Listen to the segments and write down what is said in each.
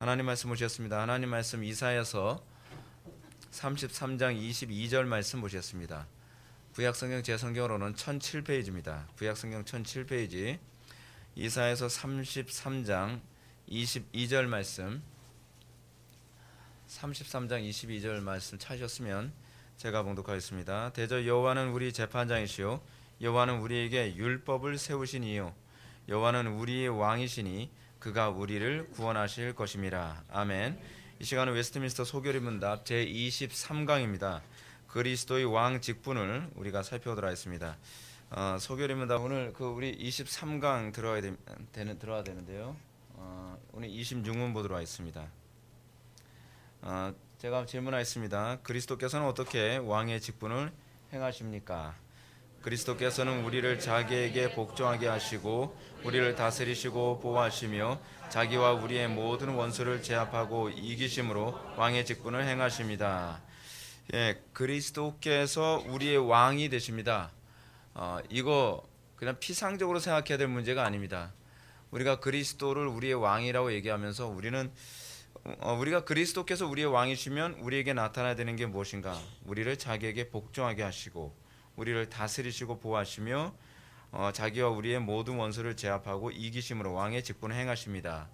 하나님 말씀 보셨습니다. 하나님 말씀 이사야서 33장 22절 말씀 보셨습니다. 구약성경 제 성경으로는 1007페이지입니다. 구약성경 1007페이지 이사야서 33장 22절 말씀 33장 22절 말씀 찾으셨으면 제가 봉독하겠습니다. 대저 여호와는 우리 재판장이시요 여호와는 우리에게 율법을 세우시니요 여호와는 우리의 왕이시니 그가 우리를 구원하실 것임이라. 아멘. 이 시간은 웨스트민스터 소결의 문답 제23강입니다. 그리스도의 왕 직분을 우리가 살펴보도록 하겠습니다. 소결의 문답 오늘 우리 23강 들어야 되는데요. 오늘 26문 보도록 하겠습니다. 제가 질문하겠습니다. 그리스도께서는 어떻게 왕의 직분을 행하십니까? 그리스도께서는 우리를 자기에게 복종하게 하시고 우리를 다스리시고 보호하시며 자기와 우리의 모든 원수를 제압하고 이기심으로 왕의 직분을 행하십니다. 예, 그리스도께서 우리의 왕이 되십니다. 이거 그냥 피상적으로 생각해야 될 문제가 아닙니다. 우리가 그리스도를 우리의 왕이라고 얘기하면서 우리가 그리스도께서 우리의 왕이시면 우리에게 나타나야 되는 게 무엇인가? 우리를 자기에게 복종하게 하시고 우리를 다스리시고 보호하시며 자기와 우리의 모든 원수를 제압하고 이기심으로 왕의 직분을 행하십니다.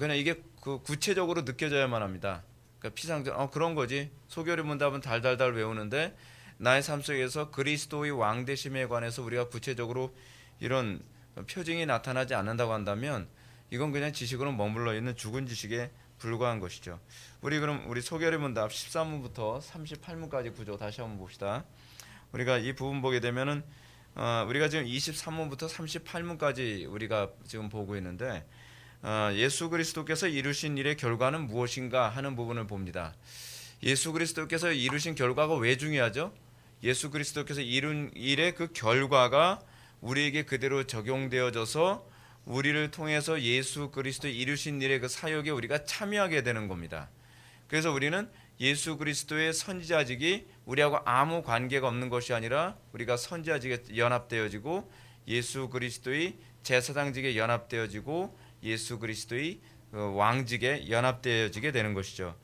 그냥 이게 구체적으로 느껴져야만 합니다. 그러니까 피상적 그런 거지. 소결의 문답은 달달달 외우는데 나의 삶 속에서 그리스도의 왕 되심에 관해서 우리가 구체적으로 이런 표징이 나타나지 않는다고 한다면 이건 그냥 지식으로 머물러 있는 죽은 지식에 불과한 것이죠. 우리 소결의 문답 13문부터 38문까지 구조 다시 한번 봅시다. 우리가 이 부분 보게 되면은 우리가 지금 23문부터 38문까지 우리가 지금 보고 있는데 예수 그리스도께서 이루신 일의 결과는 무엇인가 하는 부분을 봅니다. 예수 그리스도께서 이루신 결과가 왜 중요하죠? 예수 그리스도께서 이룬 일의 그 결과가 우리에게 그대로 적용되어져서 우리를 통해서 예수 그리스도 이루신 일의 그 사역에 우리가 참여하게 되는 겁니다. 그래서 우리는 예수 그리스도의 선지자직이 우리하고 아무 관계가 없는 것이 아니라 우리가 선지자직에 연합되어지고 예수 그리스도의 제사장직에 연합되어지고 예수 그리스도의 왕직에 연합되어지게 되는 것이죠.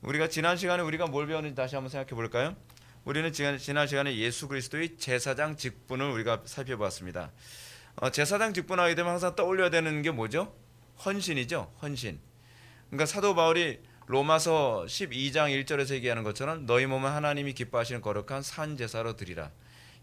우리가 지난 시간에 우리가 뭘 배웠는지 다시 한번 생각해 볼까요? 우리는 지난 시간에 예수 그리스도의 제사장 직분을 우리가 살펴봤습니다. 제사장 직분하게 되면 항상 떠올려야 되는 게 뭐죠? 헌신이죠. 헌신. 그러니까 사도 바울이 로마서 12장 1절에서 얘기하는 것처럼 너희 몸은 하나님이 기뻐하시는 거룩한 산 제사로 드리라.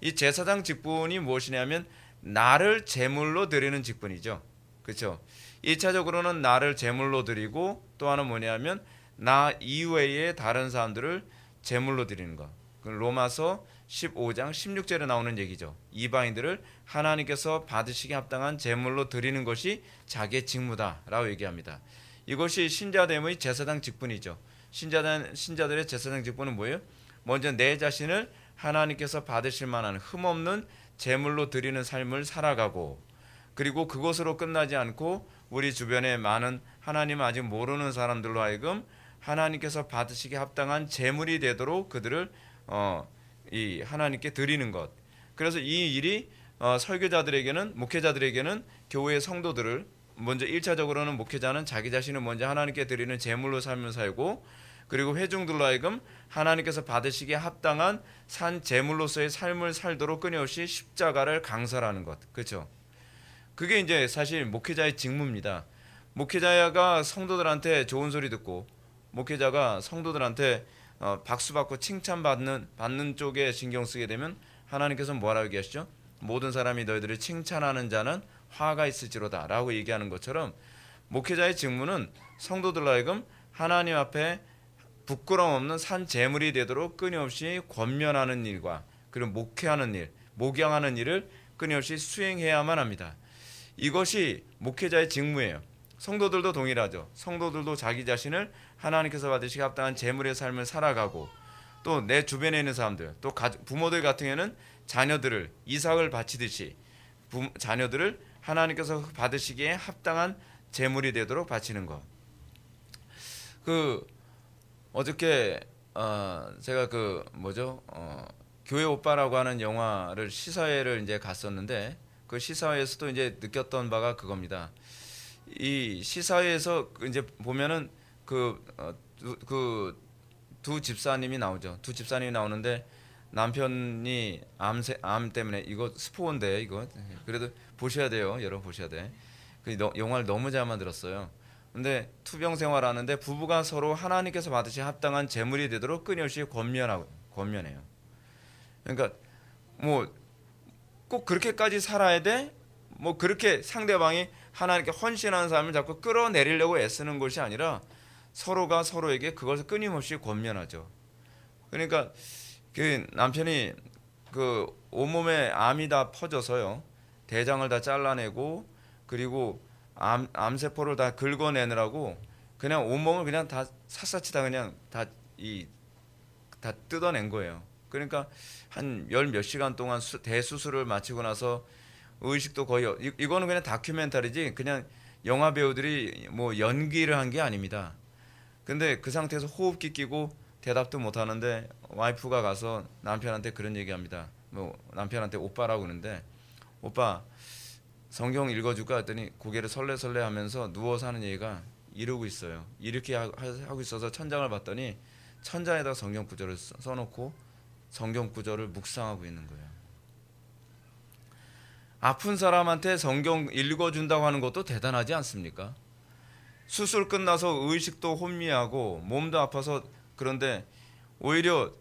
이 제사장 직분이 무엇이냐면 나를 제물로 드리는 직분이죠. 그렇죠? 1차적으로는 나를 제물로 드리고 또 하나는 뭐냐면 나 이외의 다른 사람들을 제물로 드리는 것. 로마서 15장 16절에 나오는 얘기죠. 이방인들을 하나님께서 받으시기 합당한 제물로 드리는 것이 자기의 직무다라고 얘기합니다. 이것이 신자됨의 제사장 직분이죠. 신자들의 제사장 직분은 뭐예요? 먼저 내 자신을 하나님께서 받으실 만한 흠없는 제물로 드리는 삶을 살아가고 그리고 그것으로 끝나지 않고 우리 주변에 많은 하나님을 아직 모르는 사람들로 하여금 하나님께서 받으시기 합당한 제물이 되도록 그들을 이 하나님께 드리는 것. 그래서 이 일이 설교자들에게는 목회자들에게는 교회의 성도들을 먼저 1차적으로는 목회자는 자기 자신을 먼저 하나님께 드리는 제물로 삶을 살고 그리고 회중들로 하여금 하나님께서 받으시기에 합당한 산 제물로서의 삶을 살도록 끊임없이 십자가를 강설하는 것. 그렇죠? 그게 이제 사실 목회자의 직무입니다. 목회자가 성도들한테 좋은 소리 듣고 목회자가 성도들한테 박수 받고 칭찬받는 쪽에 신경 쓰게 되면 하나님께서는 뭐라고 얘기하시죠? 모든 사람이 너희들을 칭찬하는 자는 화가 있을지로다 라고 얘기하는 것처럼 목회자의 직무는 성도들로 하여금 하나님 앞에 부끄러움 없는 산 제물이 되도록 끊임없이 권면하는 일과 그리고 목회하는 일, 목양하는 일을 끊임없이 수행해야만 합니다. 이것이 목회자의 직무예요. 성도들도 동일하죠. 성도들도 자기 자신을 하나님께서 받으시기 합당한 제물의 삶을 살아가고 또 내 주변에 있는 사람들 또 부모들 같은 경우에는 자녀들을 이삭을 바치듯이 자녀들을 하나님께서 받으시기에 합당한 제물이 되도록 바치는 것. 어저께 제가 교회 오빠라고 하는 영화를 시사회를 이제 갔었는데 그 시사회에서도 이제 느꼈던 바가 그겁니다. 이 시사회에서 이제 보면은 두 집사님이 나오죠. 두 집사님이 나오는데 남편이 암 때문에 이거 스포인데 이거 그래도 보셔야 돼요. 여러분 보셔야 돼. 영화를 너무 잘 만들었어요. 근데 투병 생활하는데 부부가 서로 하나님께서 받으신 합당한 재물이 되도록 끊임없이 권면해요. 그러니까 뭐 꼭 그렇게까지 살아야 돼? 뭐 그렇게 상대방이 하나님께 헌신하는 삶을 자꾸 끌어내리려고 애쓰는 것이 아니라 서로가 서로에게 그것을 끊임없이 권면하죠. 그러니까 그 남편이 그 온몸에 암이 다 퍼져서요. 대장을 다 잘라내고 그리고 암세포를 다 긁어내느라고 그냥 온몸을 그냥 다 샅샅이 다 그냥 다 뜯어낸 거예요. 그러니까 한 열 몇 시간 동안 대수술을 마치고 나서 의식도 거의 이거는 그냥 다큐멘터리지 그냥 영화 배우들이 뭐 연기를 한 게 아닙니다. 근데 그 상태에서 호흡기 끼고 대답도 못 하는데 와이프가 가서 남편한테 그런 얘기합니다. 뭐 남편한테 오빠라고 그러는데 오빠 성경 읽어줄까 했더니 고개를 설레설레 하면서 누워서 하는 얘기가 이러고 있어요. 이렇게 하고 있어서 천장을 봤더니 천장에다 성경 구절을 써놓고 성경 구절을 묵상하고 있는 거예요. 아픈 사람한테 성경 읽어준다고 하는 것도 대단하지 않습니까? 수술 끝나서 의식도 혼미하고 몸도 아파서 그런데 오히려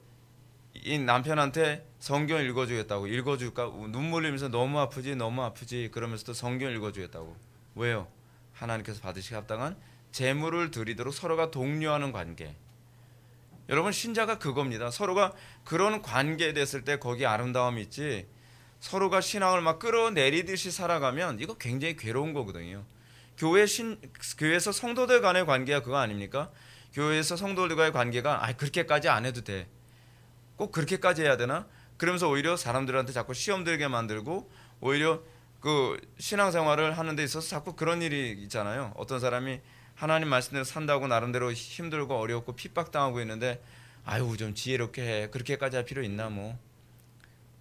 이 남편한테 성경 읽어주겠다고 읽어줄까 눈물 흘리면서 너무 아프지 그러면서도 성경 읽어주겠다고 왜요? 하나님께서 받으시기 합당한 제물을 드리도록 서로가 독려하는 관계. 여러분 신자가 그겁니다. 서로가 그런 관계에 됐을 때 거기 아름다움이 있지 서로가 신앙을 막 끌어내리듯이 살아가면 이거 굉장히 괴로운 거거든요. 교회에서 성도들 간의 관계가 그거 아닙니까? 교회에서 성도들과의 관계가 그렇게까지 안 해도 돼. 꼭 그렇게까지 해야 되나? 그러면서 오히려 사람들한테 자꾸 시험 들게 만들고 오히려 그 신앙생활을 하는 데 있어서 자꾸 그런 일이 있잖아요. 어떤 사람이 하나님 말씀대로 산다고 나름대로 힘들고 어렵고 핍박당하고 있는데 아유 좀 지혜롭게 해. 그렇게까지 할 필요 있나 뭐.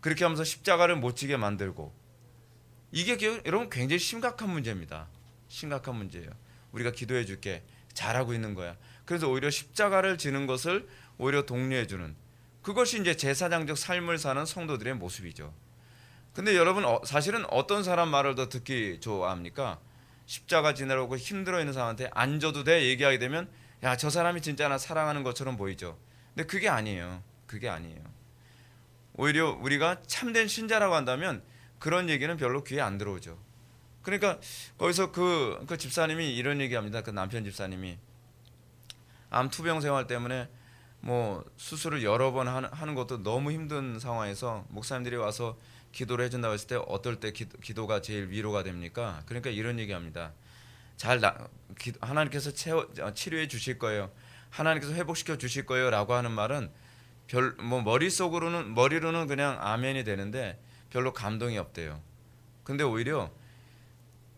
그렇게 하면서 십자가를 못 지게 만들고 이게 여러분 굉장히 심각한 문제입니다. 심각한 문제예요. 우리가 기도해 줄게. 잘하고 있는 거야. 그래서 오히려 십자가를 지는 것을 오히려 독려해 주는 그것이 이제 제사장적 삶을 사는 성도들의 모습이죠. 근데 여러분 사실은 어떤 사람 말을 더 듣기 좋아합니까? 십자가 지내라고 힘들어 있는 사람한테 안 줘도 돼 얘기하게 되면 야, 저 사람이 진짜 나 사랑하는 것처럼 보이죠. 근데 그게 아니에요. 그게 아니에요. 오히려 우리가 참된 신자라고 한다면 그런 얘기는 별로 귀에 안 들어오죠. 그러니까 거기서 그 집사님이 이런 얘기합니다. 그 남편 집사님이 암 투병 생활 때문에 뭐 수술을 여러 번 하는 것도 너무 힘든 상황에서 목사님들이 와서 기도를 해준다고 했을 때 어떨 때 기도가 제일 위로가 됩니까? 그러니까 이런 얘기합니다. 하나님께서 치료해 주실 거예요. 하나님께서 회복시켜 주실 거예요라고 하는 말은 머리로는 그냥 아멘이 되는데 별로 감동이 없대요. 근데 오히려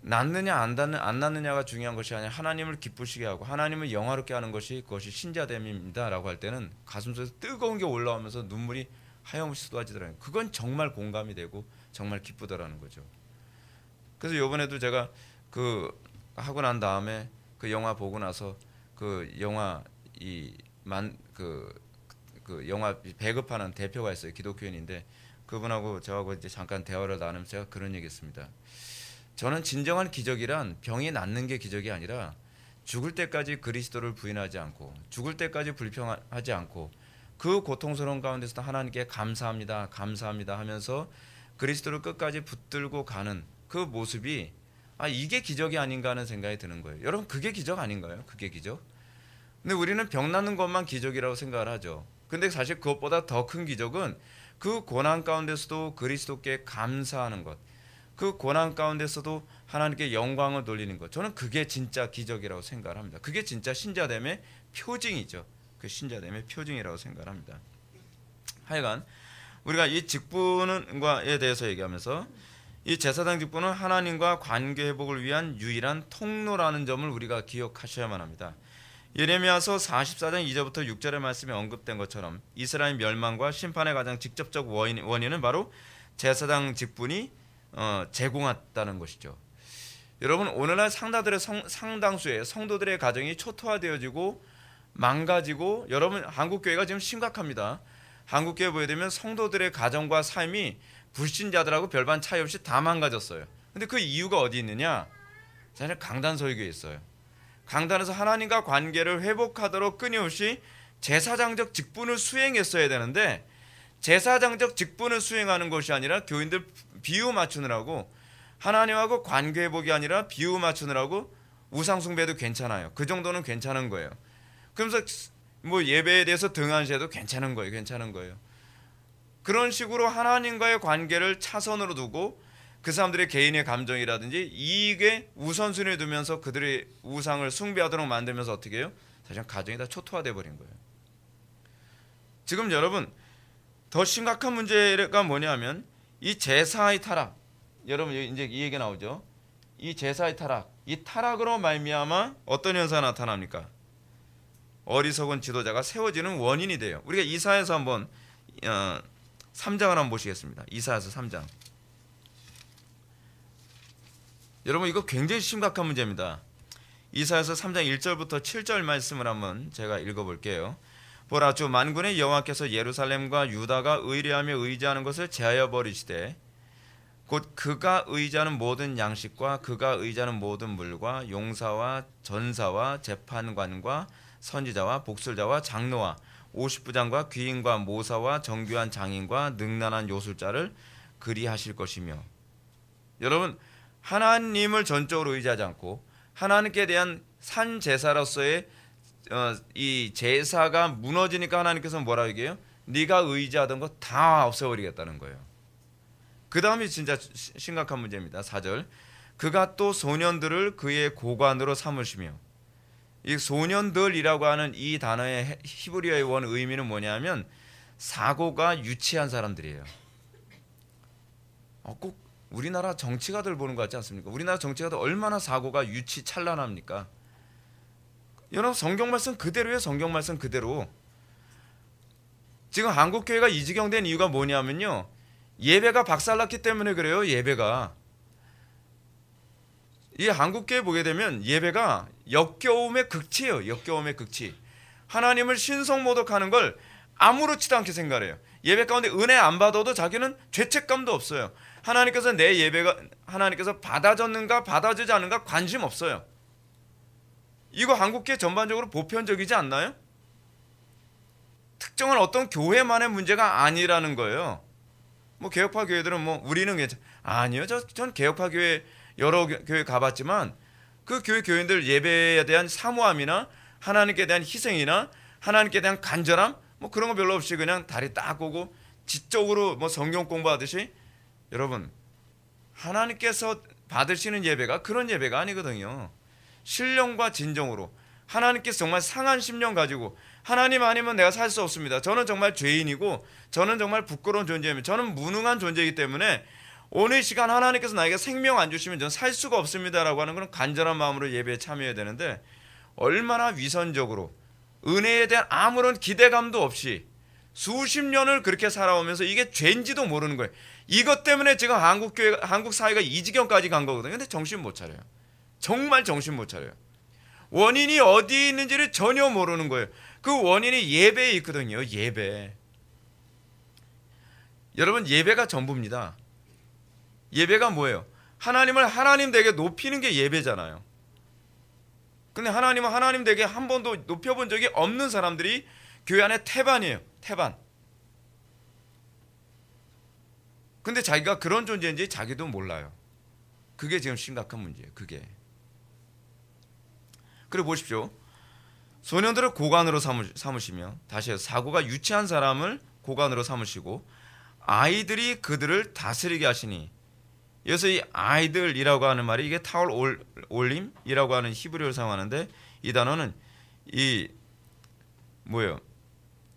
낫느냐 안 낫느냐가 중요한 것이 아니라 하나님을 기쁘시게 하고 하나님을 영화롭게 하는 그것이 신자됨입니다라고 할 때는 가슴속에서 뜨거운 게 올라오면서 눈물이 하염없이 쏟아지더라고요. 그건 정말 공감이 되고 정말 기쁘더라는 거죠. 그래서 이번에도 제가 그 하고 난 다음에 그 영화 보고 나서 그 영화 그 영화 배급하는 대표가 있어요. 기독교인인데 그분하고 저하고 이제 잠깐 대화를 나누면서 제가 그런 얘기했습니다. 저는 진정한 기적이란 병이 낫는 게 기적이 아니라 죽을 때까지 그리스도를 부인하지 않고 죽을 때까지 불평하지 않고 그 고통스러운 가운데서도 하나님께 감사합니다 하면서 그리스도를 끝까지 붙들고 가는 그 모습이 이게 기적이 아닌가 하는 생각이 드는 거예요. 여러분 그게 기적 아닌가요? 그게 기적? 근데 우리는 병 낫는 것만 기적이라고 생각을 하죠. 근데 사실 그것보다 더 큰 기적은 그 고난 가운데서도 그리스도께 감사하는 것, 그 고난 가운데서도 하나님께 영광을 돌리는 것, 저는 그게 진짜 기적이라고 생각을 합니다. 그게 진짜 신자됨의 표징이죠. 그 신자됨의 표징이라고 생각을 합니다. 하여간 우리가 이 직분과에 대해서 얘기하면서 이 제사장 직분은 하나님과 관계 회복을 위한 유일한 통로라는 점을 우리가 기억하셔야만 합니다. 예레미야서 44장 2절부터 6절의 말씀에 언급된 것처럼 이스라엘 멸망과 심판의 가장 직접적 원인은 바로 제사장 직분이 제공했다는 것이죠. 여러분 오늘날 상당수의 성도들의 가정이 초토화되어지고 망가지고 여러분 한국 교회가 지금 심각합니다. 한국 교회 보게 되면 성도들의 가정과 삶이 불신자들하고 별반 차이 없이 다 망가졌어요. 근데 그 이유가 어디 있느냐? 사실 강단 설교에 있어요. 강단에서 하나님과 관계를 회복하도록 끊임없이 제사장적 직분을 수행했어야 되는데 제사장적 직분을 수행하는 것이 아니라 교인들 비유 맞추느라고 하나님하고 관계 회복이 아니라 비유 맞추느라고 우상 숭배도 괜찮아요. 그 정도는 괜찮은 거예요. 그러면서 뭐 예배에 대해서 등한시해도 괜찮은 거예요. 그런 식으로 하나님과의 관계를 차선으로 두고 그 사람들의 개인의 감정이라든지 이익에 우선순위에 두면서 그들의 우상을 숭배하도록 만들면서 어떻게 해요? 사실 가정이 다 초토화돼 버린 거예요. 지금 여러분 더 심각한 문제가 뭐냐면 이 제사의 타락. 여러분 이제 이 얘기 나오죠. 이 제사의 타락. 이 타락으로 말미암아 어떤 현상이 나타납니까? 어리석은 지도자가 세워지는 원인이 돼요. 우리가 이사야서 한번 3장을 한번 보시겠습니다. 이사야서 3장. 여러분 이거 굉장히 심각한 문제입니다. 이사야서 3장 1절부터 7절 말씀을 한번 제가 읽어볼게요. 보라 주 만군의 여호와께서 예루살렘과 유다가 의뢰하며 의지하는 것을 제하여 버리시되 곧 그가 의지하는 모든 양식과 그가 의지하는 모든 물과 용사와 전사와 재판관과 선지자와 복술자와 장로와 50부장과 귀인과 모사와 정교한 장인과 능란한 요술자를 그리하실 것이며. 여러분 하나님을 전적으로 의지하지 않고 하나님께 대한 산 제사로서의 이 제사가 무너지니까 하나님께서 뭐라고 얘기해요? 네가 의지하던 거 다 없애버리겠다는 거예요. 그 다음이 진짜 심각한 문제입니다. 4절. 그가 또 소년들을 그의 고관으로 삼으시며. 이 소년들이라고 하는 이 단어의 히브리어의 원 의미는 뭐냐면 사고가 유치한 사람들이에요. 꼭 우리나라 정치가들 보는 것 같지 않습니까? 우리나라 정치가들 얼마나 사고가 유치찬란합니까? 여러분 성경 말씀 그대로예요. 성경 말씀 그대로. 지금 한국 교회가 이 지경 된 이유가 뭐냐면요. 예배가 박살났기 때문에 그래요. 예배가. 이 한국 교회 보게 되면 예배가 역겨움의 극치예요. 역겨움의 극치. 하나님을 신성모독하는 걸 아무렇지도 않게 생각해요. 예배 가운데 은혜 안 받아도 자기는 죄책감도 없어요. 하나님께서 내 예배가 하나님께서 받아줬는가 받아주지 않는가 관심 없어요. 이거 한국교회 전반적으로 보편적이지 않나요? 특정한 어떤 교회만의 문제가 아니라는 거예요. 뭐 개혁파 교회들은 뭐 우리는 괜찮 아니요. 전 개혁파 교회 여러 교회 가봤지만 그 교회 교인들 예배에 대한 사모함이나 하나님께 대한 희생이나 하나님께 대한 간절함 뭐 그런 거 별로 없이 그냥 다리 딱 꼬고 지적으로 뭐 성경 공부하듯이. 여러분 하나님께서 받으시는 예배가 그런 예배가 아니거든요. 신령과 진정으로 하나님께서 정말 상한 심령 가지고 하나님 아니면 내가 살 수 없습니다. 저는 정말 죄인이고 저는 정말 부끄러운 존재입니다. 저는 무능한 존재이기 때문에 오늘 시간 하나님께서 나에게 생명 안 주시면 저는 살 수가 없습니다라고 하는 그런 간절한 마음으로 예배에 참여해야 되는데 얼마나 위선적으로 은혜에 대한 아무런 기대감도 없이 수십 년을 그렇게 살아오면서 이게 죄인지도 모르는 거예요. 이것 때문에 지금 한국 사회가 이 지경까지 간 거거든요. 근데 정신 못 차려요. 정말 정신 못 차려요. 원인이 어디에 있는지를 전혀 모르는 거예요. 그 원인이 예배에 있거든요. 예배. 여러분 예배가 전부입니다. 예배가 뭐예요? 하나님을 하나님 되게 높이는 게 예배잖아요. 근데 하나님은 하나님 되게 한 번도 높여본 적이 없는 사람들이 교회 안에 태반이에요. 태반. 근데 자기가 그런 존재인지 자기도 몰라요. 그게 지금 심각한 문제예요. 그게. 그리고 보십시오. 소년들을 고관으로 삼으시며 다시 해서 사고가 유치한 사람을 고관으로 삼으시고 아이들이 그들을 다스리게 하시니. 여기서 이 아이들이라고 하는 말이 이게 타올 올림이라고 하는 히브리어를 사용하는데 이 단어는 이 뭐예요?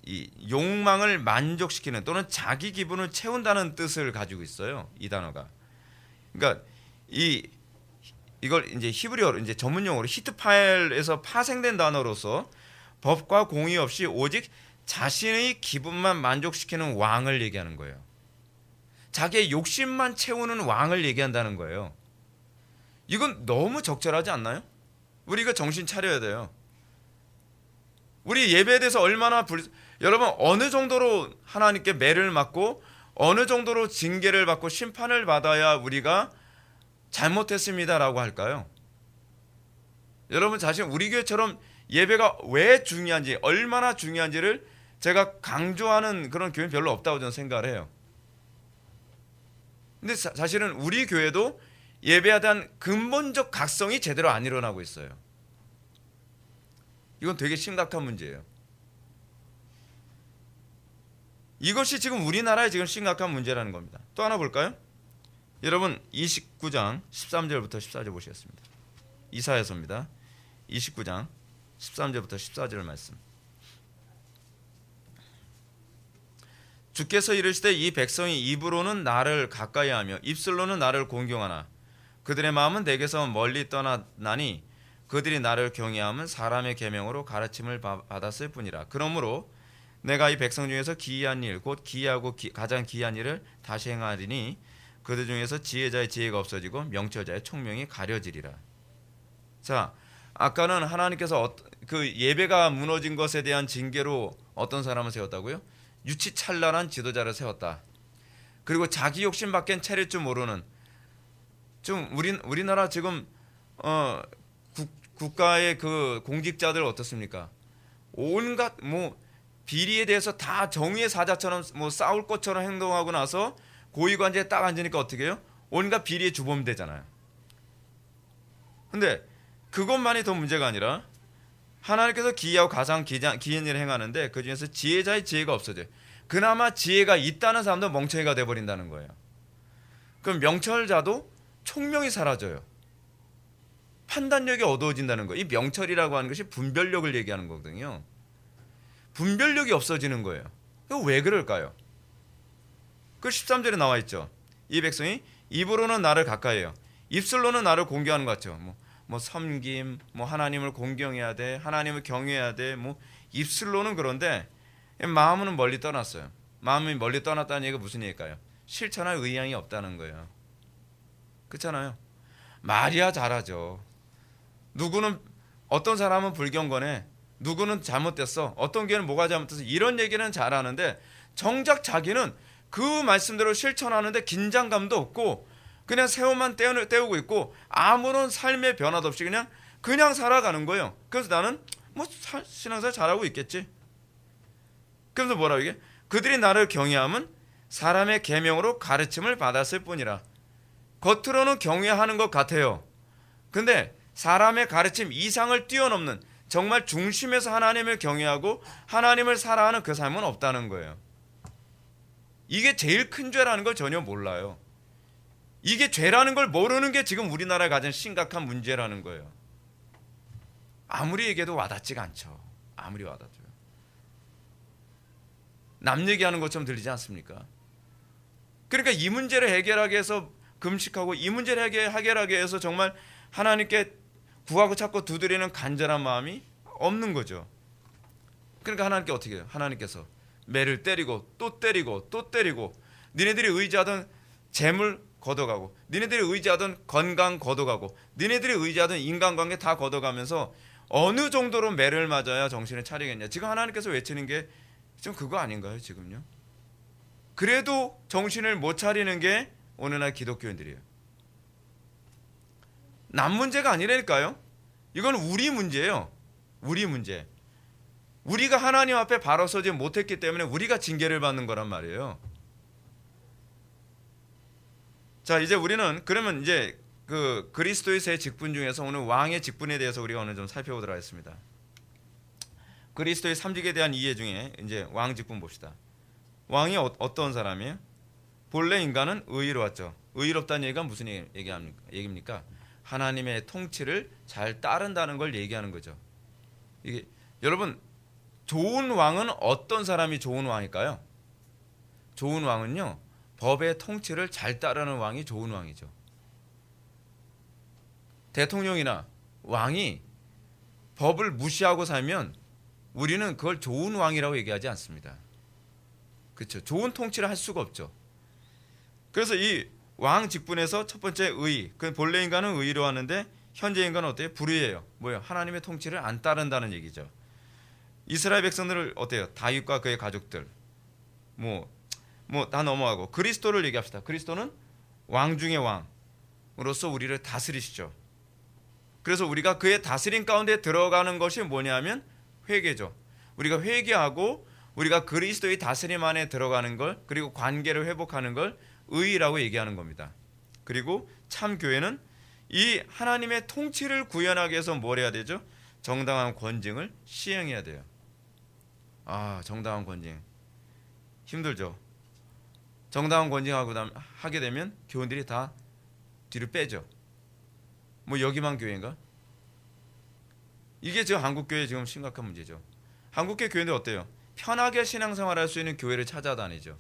이 욕망을 만족시키는 또는 자기 기분을 채운다는 뜻을 가지고 있어요. 이 단어가. 그러니까 이걸 이제 히브리어로 이제 전문용어로 히트 파일에서 파생된 단어로서 법과 공의 없이 오직 자신의 기분만 만족시키는 왕을 얘기하는 거예요. 자기의 욕심만 채우는 왕을 얘기한다는 거예요. 이건 너무 적절하지 않나요? 우리가 정신 차려야 돼요. 우리 예배에 대해서 여러분 어느 정도로 하나님께 매를 맞고 어느 정도로 징계를 받고 심판을 받아야 우리가 잘못했습니다라고 할까요? 여러분 자신 우리 교회처럼 예배가 왜 중요한지 얼마나 중요한지를 제가 강조하는 그런 교회는 별로 없다고 저는 생각을 해요. 근데 사실은 우리 교회도 예배에 대한 근본적 각성이 제대로 안 일어나고 있어요. 이건 되게 심각한 문제예요. 이것이 지금 우리나라의 지금 심각한 문제라는 겁니다. 또 하나 볼까요? 여러분 29장 13절부터 14절 보시겠습니다. 이사야서입니다. 29장 13절부터 14절 말씀. 주께서 이르시되 이 백성이 입으로는 나를 가까이하며 입술로는 나를 공경하나 그들의 마음은 내게서 멀리 떠나나니 그들이 나를 경외함은 사람의 계명으로 가르침을 받았을 뿐이라. 그러므로 내가 이 백성 중에서 기이한 일 곧 기이하고 가장 기이한 일을 다시 행하리니 그들 중에서 지혜자의 지혜가 없어지고 명철자의 총명이 가려지리라. 자, 아까는 하나님께서 그 예배가 무너진 것에 대한 징계로 어떤 사람을 세웠다고요? 유치찬란한 지도자를 세웠다. 그리고 자기 욕심 밖엔 차릴 줄 모르는, 좀 우리나라 지금 국가의 그 공직자들 어떻습니까? 온갖 비리에 대해서 다 정의의 사자처럼 싸울 것처럼 행동하고 나서 고위관제에 딱 앉으니까 어떻게 해요? 온갖 비리의 주범 되잖아요. 근데 그것만이 더 문제가 아니라 하나님께서 기이하고 가장 기이한 일을 행하는데 그 중에서 지혜자의 지혜가 없어져요. 그나마 지혜가 있다는 사람도 멍청이가 돼버린다는 거예요. 그럼 명철자도 총명이 사라져요. 판단력이 어두워진다는 거예요. 이 명철이라고 하는 것이 분별력을 얘기하는 거거든요. 분별력이 없어지는 거예요. 이거 왜 그럴까요? 그 13절에 나와 있죠. 이 백성이 입으로는 나를 가까이해요. 입술로는 나를 공경하는 것 같죠. 섬김, 하나님을 공경해야 돼, 하나님을 경외해야 돼. 입술로는 그런데 마음은 멀리 떠났어요. 마음이 멀리 떠났다는 얘기가 무슨 얘기일까요? 실천할 의향이 없다는 거예요. 그렇잖아요. 말이야 잘하죠. 누구는 어떤 사람은 불경건해, 누구는 잘못됐어, 어떤 교회는 뭐가 잘못됐어, 이런 얘기는 잘하는데 정작 자기는 그 말씀대로 실천하는데 긴장감도 없고 그냥 새우만 때우고 있고 아무런 삶의 변화도 없이 그냥 살아가는 거예요. 그래서 나는 신앙생활 잘하고 있겠지. 그래서 뭐라고 이게? 그들이 나를 경외함은 사람의 계명으로 가르침을 받았을 뿐이라. 겉으로는 경외하는 것 같아요. 근데 사람의 가르침 이상을 뛰어넘는 정말 중심에서 하나님을 경외하고 하나님을 사랑하는 그 삶은 없다는 거예요. 이게 제일 큰 죄라는 걸 전혀 몰라요. 이게 죄라는 걸 모르는 게 지금 우리나라의 가장 심각한 문제라는 거예요. 아무리 얘기해도 와닿지가 않죠. 아무리 와닿아요. 남 얘기하는 것처럼 들리지 않습니까? 그러니까 이 문제를 해결하기 위해서 금식하고 이 문제를 해결하기 위해서 정말 하나님께 구하고 찾고 두드리는 간절한 마음이 없는 거죠. 그러니까 하나님께 어떻게 해요? 하나님께서 매를 때리고 또 때리고 또 때리고, 니네들이 의지하던 재물 걷어가고, 니네들이 의지하던 건강 걷어가고, 니네들이 의지하던 인간관계 다 걷어가면서 어느 정도로 매를 맞아야 정신을 차리겠냐. 지금 하나님께서 외치는 게 좀 그거 아닌가요? 지금요. 그래도 정신을 못 차리는 게 오늘날 기독교인들이에요. 남 문제가 아니라니까요. 이건 우리 문제예요. 우리 문제. 우리가 하나님 앞에 바로 서지 못했기 때문에 우리가 징계를 받는 거란 말이에요. 자, 이제 우리는 그러면 이제 그 그리스도의 세 직분 중에서 오늘 왕의 직분에 대해서 우리가 오늘 좀 살펴보도록 하겠습니다. 그리스도의 삼직에 대한 이해 중에 이제 왕 직분 봅시다. 왕이 어떤 사람이에요? 본래 인간은 의로웠죠. 의롭다는 얘기가 무슨 얘기입니까? 하나님의 통치를 잘 따른다는 걸 얘기하는 거죠. 이게 여러분, 좋은 왕은 어떤 사람이 좋은 왕일까요? 좋은 왕은요, 법의 통치를 잘 따르는 왕이 좋은 왕이죠. 대통령이나 왕이 법을 무시하고 살면 우리는 그걸 좋은 왕이라고 얘기하지 않습니다. 그렇죠? 좋은 통치를 할 수가 없죠. 그래서 이 왕 직분에서 첫 번째 의, 그 본래 인간은 의로 하는데 현재 인간은 어때요? 불의예요. 뭐예요? 하나님의 통치를 안 따른다는 얘기죠. 이스라엘 백성들을 어때요? 다윗과 그의 가족들 뭐 다 넘어가고 그리스도를 얘기합시다. 그리스도는 왕 중의 왕으로서 우리를 다스리시죠. 그래서 우리가 그의 다스림 가운데 들어가는 것이 뭐냐면 회개죠. 우리가 회개하고 우리가 그리스도의 다스림 안에 들어가는 걸, 그리고 관계를 회복하는 걸 의라고 얘기하는 겁니다. 그리고 참 교회는 이 하나님의 통치를 구현하기 위해서 뭘 해야 되죠? 정당한 권징을 시행해야 돼요. 정당한 권징 힘들죠. 정당한 권징하고 하게 되면 교인들이 다 뒤로 빼죠. 뭐 여기만 교회인가? 이게 지금 한국교회 지금 심각한 문제죠. 한국교회 교회인들 어때요? 편하게 신앙생활할 수 있는 교회를 찾아다니죠.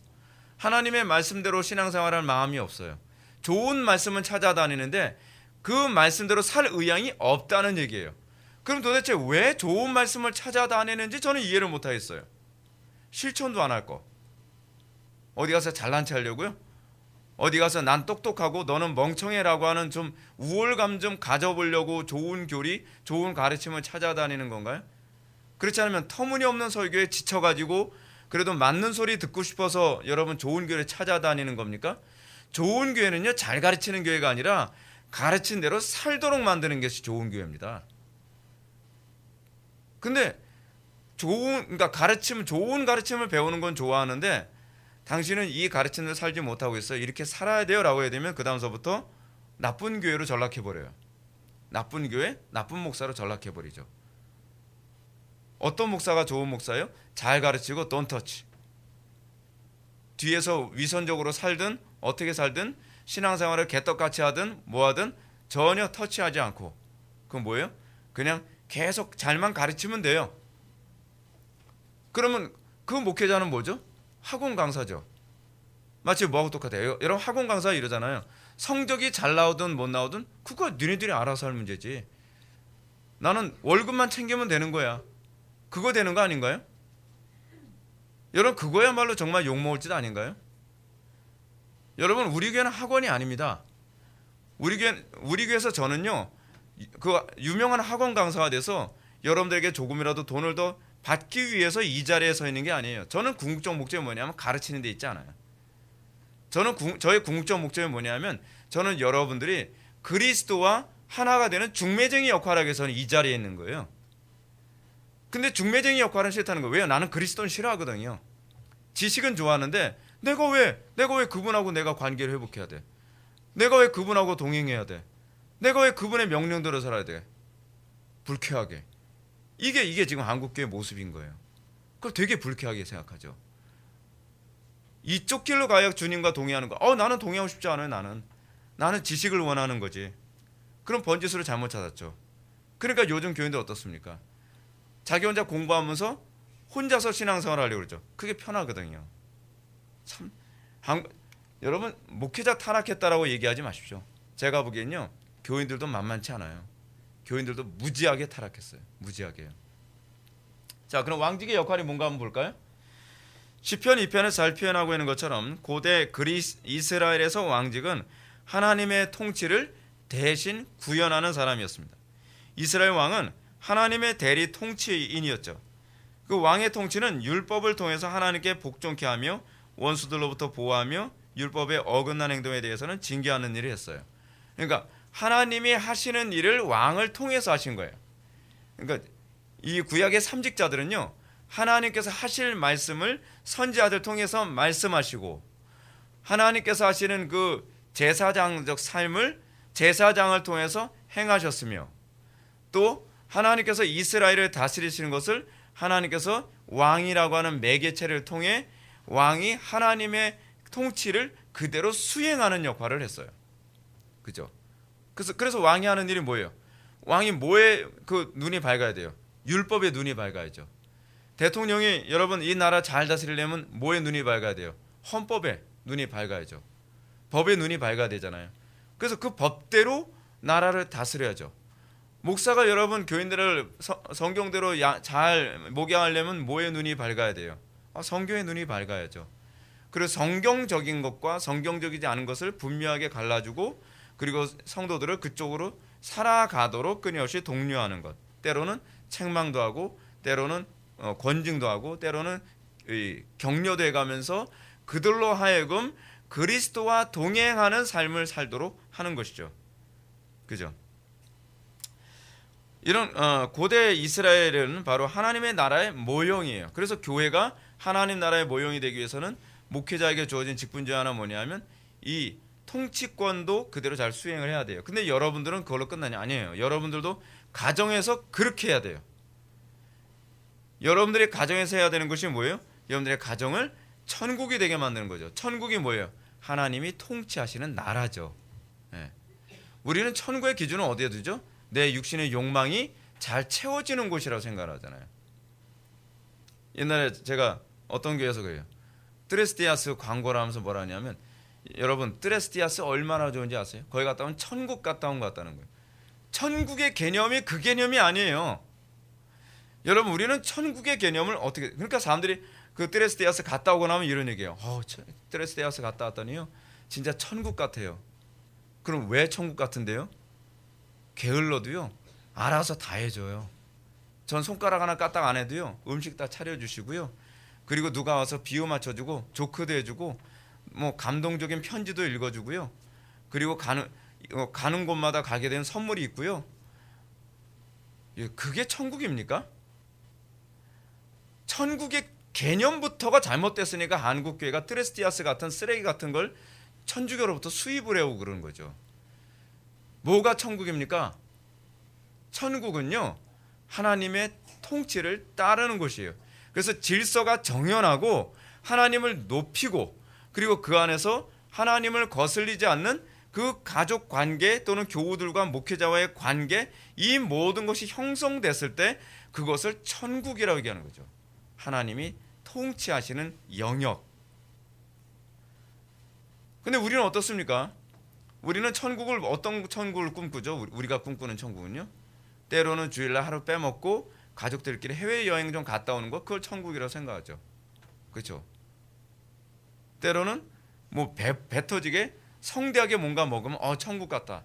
하나님의 말씀대로 신앙생활할 마음이 없어요. 좋은 말씀은 찾아다니는데 그 말씀대로 살 의향이 없다는 얘기예요. 그럼 도대체 왜 좋은 말씀을 찾아다니는지 저는 이해를 못하겠어요. 실천도 안 할 거. 어디 가서 잘난 체 하려고요? 어디 가서 난 똑똑하고 너는 멍청해라고 하는 좀 우월감 좀 가져보려고 좋은 교리, 좋은 가르침을 찾아다니는 건가요? 그렇지 않으면 터무니없는 설교에 지쳐가지고 그래도 맞는 소리 듣고 싶어서 여러분 좋은 교회를 찾아다니는 겁니까? 좋은 교회는요, 잘 가르치는 교회가 아니라 가르친 대로 살도록 만드는 것이 좋은 교회입니다. 근데 그러니까 좋은 가르침을 배우는 건 좋아하는데 당신은 이 가르침을 살지 못하고 있어요. 이렇게 살아야 돼요 라고 해야 되면 그 다음서부터 나쁜 교회로 전락해버려요. 나쁜 교회, 나쁜 목사로 전락해버리죠. 어떤 목사가 좋은 목사예요? 잘 가르치고 don't touch. 뒤에서 위선적으로 살든 어떻게 살든 신앙생활을 개떡같이 하든 뭐하든 전혀 터치하지 않고, 그건 뭐예요? 그냥 계속 잘만 가르치면 돼요. 그러면 그 목회자는 뭐죠? 학원 강사죠. 마치 뭐하고 똑같아요. 여러분 학원 강사 이러잖아요. 성적이 잘 나오든 못 나오든 그거 너네들이 알아서 할 문제지. 나는 월급만 챙기면 되는 거야. 그거 되는 거 아닌가요? 여러분 그거야말로 정말 욕먹을 짓 아닌가요? 여러분 우리 교회는 학원이 아닙니다. 우리 교회에서 저는요, 그 유명한 학원 강사가 돼서 여러분들에게 조금이라도 돈을 더 받기 위해서 이 자리에 서 있는 게 아니에요. 저는 궁극적 목적이 뭐냐면 가르치는 데 있지 않아요. 저의 궁극적 목적이 뭐냐면 저는 여러분들이 그리스도와 하나가 되는 중매쟁이 역할을 하기 위해서는 이 자리에 있는 거예요. 근데 중매쟁이 역할은 싫다는 거예요. 왜요? 나는 그리스도는 싫어하거든요. 지식은 좋아하는데 내가 왜 그분하고 내가 관계를 회복해야 돼? 내가 왜 그분하고 동행해야 돼? 내가 왜 그분의 명령대로 살아야 돼? 불쾌하게. 이게 지금 한국교회 모습인 거예요. 그걸 되게 불쾌하게 생각하죠. 이쪽 길로 가야 주님과 동의하는 거. 나는 동의하고 싶지 않아요. 나는 지식을 원하는 거지. 그럼 번지수를 잘못 찾았죠. 그러니까 요즘 교인들 어떻습니까? 자기 혼자 공부하면서 혼자서 신앙생활 하려고 그러죠. 그게 편하거든요. 참, 여러분 목회자 타락했다라고 얘기하지 마십시오. 제가 보기엔요, 교인들도 만만치 않아요. 교인들도 무지하게 타락했어요. 무지하게요. 자, 그럼 왕직의 역할이 뭔가 한번 볼까요? 시편 2편에서 잘 표현하고 있는 것처럼 고대 이스라엘에서 왕직은 하나님의 통치를 대신 구현하는 사람이었습니다. 이스라엘 왕은 하나님의 대리 통치인이었죠. 그 왕의 통치는 율법을 통해서 하나님께 복종케 하며 원수들로부터 보호하며 율법에 어긋난 행동에 대해서는 징계하는 일을 했어요. 그러니까 하나님이 하시는 일을 왕을 통해서 하신 거예요. 그러니까 이 구약의 삼직자들은요, 하나님께서 하실 말씀을 선지자들 통해서 말씀하시고 하나님께서 하시는 그 제사장적 삶을 제사장을 통해서 행하셨으며 또 하나님께서 이스라엘을 다스리시는 것을 하나님께서 왕이라고 하는 매개체를 통해 왕이 하나님의 통치를 그대로 수행하는 역할을 했어요. 그죠? 그래서 왕이 하는 일이 뭐예요? 왕이 뭐에 그 눈이 밝아야 돼요? 율법에 눈이 밝아야죠. 대통령이 여러분 이 나라 잘 다스리려면 뭐에 눈이 밝아야 돼요? 헌법에 눈이 밝아야죠. 법에 눈이 밝아야 되잖아요. 그래서 그 법대로 나라를 다스려야죠. 목사가 여러분 교인들을 성경대로 잘 목양하려면 뭐에 눈이 밝아야 돼요? 성경에 눈이 밝아야죠. 그리고 성경적인 것과 성경적이지 않은 것을 분명하게 갈라주고 그리고 성도들을 그쪽으로 살아가도록 끊임없이 독려하는 것. 때로는 책망도 하고 때로는 권징도 하고 때로는 격려도 해가면서 그들로 하여금 그리스도와 동행하는 삶을 살도록 하는 것이죠. 그죠? 이런 고대 이스라엘은 바로 하나님의 나라의 모형이에요. 그래서 교회가 하나님 나라의 모형이 되기 위해서는 목회자에게 주어진 직분 중 하나 뭐냐면 이 통치권도 그대로 잘 수행을 해야 돼요. 근데 여러분들은 그걸로 끝나냐? 아니에요. 여러분들도 가정에서 그렇게 해야 돼요. 여러분들이 가정에서 해야 되는 것이 뭐예요? 여러분들의 가정을 천국이 되게 만드는 거죠. 천국이 뭐예요? 하나님이 통치하시는 나라죠. 예. 우리는 천국의 기준은 어디에 두죠? 내 육신의 욕망이 잘 채워지는 곳이라고 생각을 하잖아요. 옛날에 제가 어떤 교회에서 그래요. 뜨레스티아스 광고를 하면서 뭐라 하냐면 여러분 뜨레스티아스 얼마나 좋은지 아세요? 거기 갔다 오면 천국 갔다 온 것 같다는 거예요. 천국의 개념이 그 개념이 아니에요. 여러분 우리는 천국의 개념을 어떻게 그러니까 사람들이 그 뜨레스티아스 갔다 오고 나면 이런 얘기해요. 뜨레스티아스 갔다 왔더니요 진짜 천국 같아요. 그럼 왜 천국 같은데요? 게을러도요 알아서 다 해줘요. 전 손가락 하나 까딱 안 해도요 음식 다 차려주시고요. 그리고 누가 와서 비유 맞춰주고 조크도 해주고 뭐 감동적인 편지도 읽어주고요. 그리고 가는 곳마다 가게 되는 선물이 있고요. 그게 천국입니까? 천국의 개념부터가 잘못됐으니까 한국 교회가 트레스티아스 같은 쓰레기 같은 걸 천주교로부터 수입을 해오고 그러는 거죠. 뭐가 천국입니까? 천국은요 하나님의 통치를 따르는 곳이에요. 그래서 질서가 정연하고 하나님을 높이고 그리고 그 안에서 하나님을 거슬리지 않는 그 가족 관계 또는 교우들과 목회자와의 관계 이 모든 것이 형성됐을 때 그것을 천국이라고 얘기하는 거죠. 하나님이 통치하시는 영역. 근데 우리는 어떻습니까? 우리는 천국을 어떤 천국을 꿈꾸죠? 우리가 꿈꾸는 천국은요. 때로는 주일날 하루 빼먹고 가족들끼리 해외여행 좀 갔다 오는 거 그걸 천국이라고 생각하죠. 그렇죠? 때로는 뭐 배 터지게 성대하게 뭔가 먹으면 천국 같다.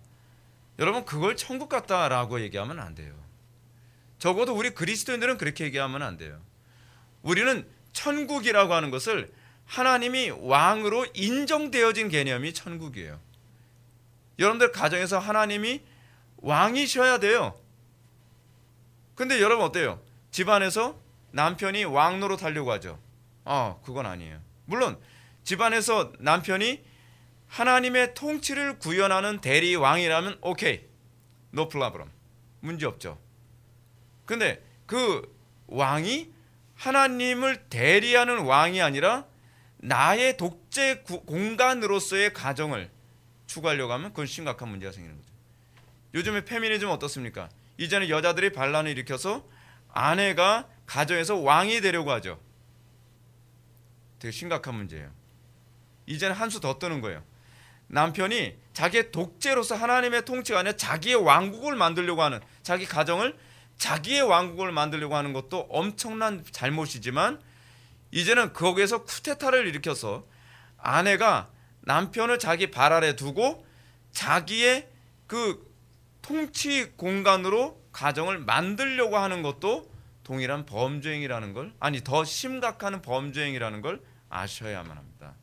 여러분 그걸 천국 같다라고 얘기하면 안 돼요. 적어도 우리 그리스도인들은 그렇게 얘기하면 안 돼요. 우리는 천국이라고 하는 것을 하나님이 왕으로 인정되어진 개념이 천국이에요. 여러분들 가정에서 하나님이 왕이셔야 돼요. 근데 여러분 어때요? 집안에서 남편이 왕 노릇하려고 하죠. 그건 아니에요. 물론 집안에서 남편이 하나님의 통치를 구현하는 대리 왕이라면 오케이, no problem, 문제 없죠. 근데 그 왕이 하나님을 대리하는 왕이 아니라 나의 독재 공간으로서의 가정을 추구하려고 하면 그건 심각한 문제가 생기는 거죠. 요즘에 페미니즘 어떻습니까? 이제는 여자들이 반란을 일으켜서 아내가 가정에서 왕이 되려고 하죠. 되게 심각한 문제예요. 이제는 한 수 더 뜨는 거예요. 남편이 자기의 독재로서 하나님의 통치가 아니라 자기의 왕국을 만들려고 하는, 자기 가정을 자기의 왕국을 만들려고 하는 것도 엄청난 잘못이지만 이제는 거기에서 쿠데타를 일으켜서 아내가 남편을 자기 발 아래 두고 자기의 그 통치 공간으로 가정을 만들려고 하는 것도 동일한 범죄행위라는 걸, 아니 더 심각한 범죄행위라는 걸 아셔야만 합니다.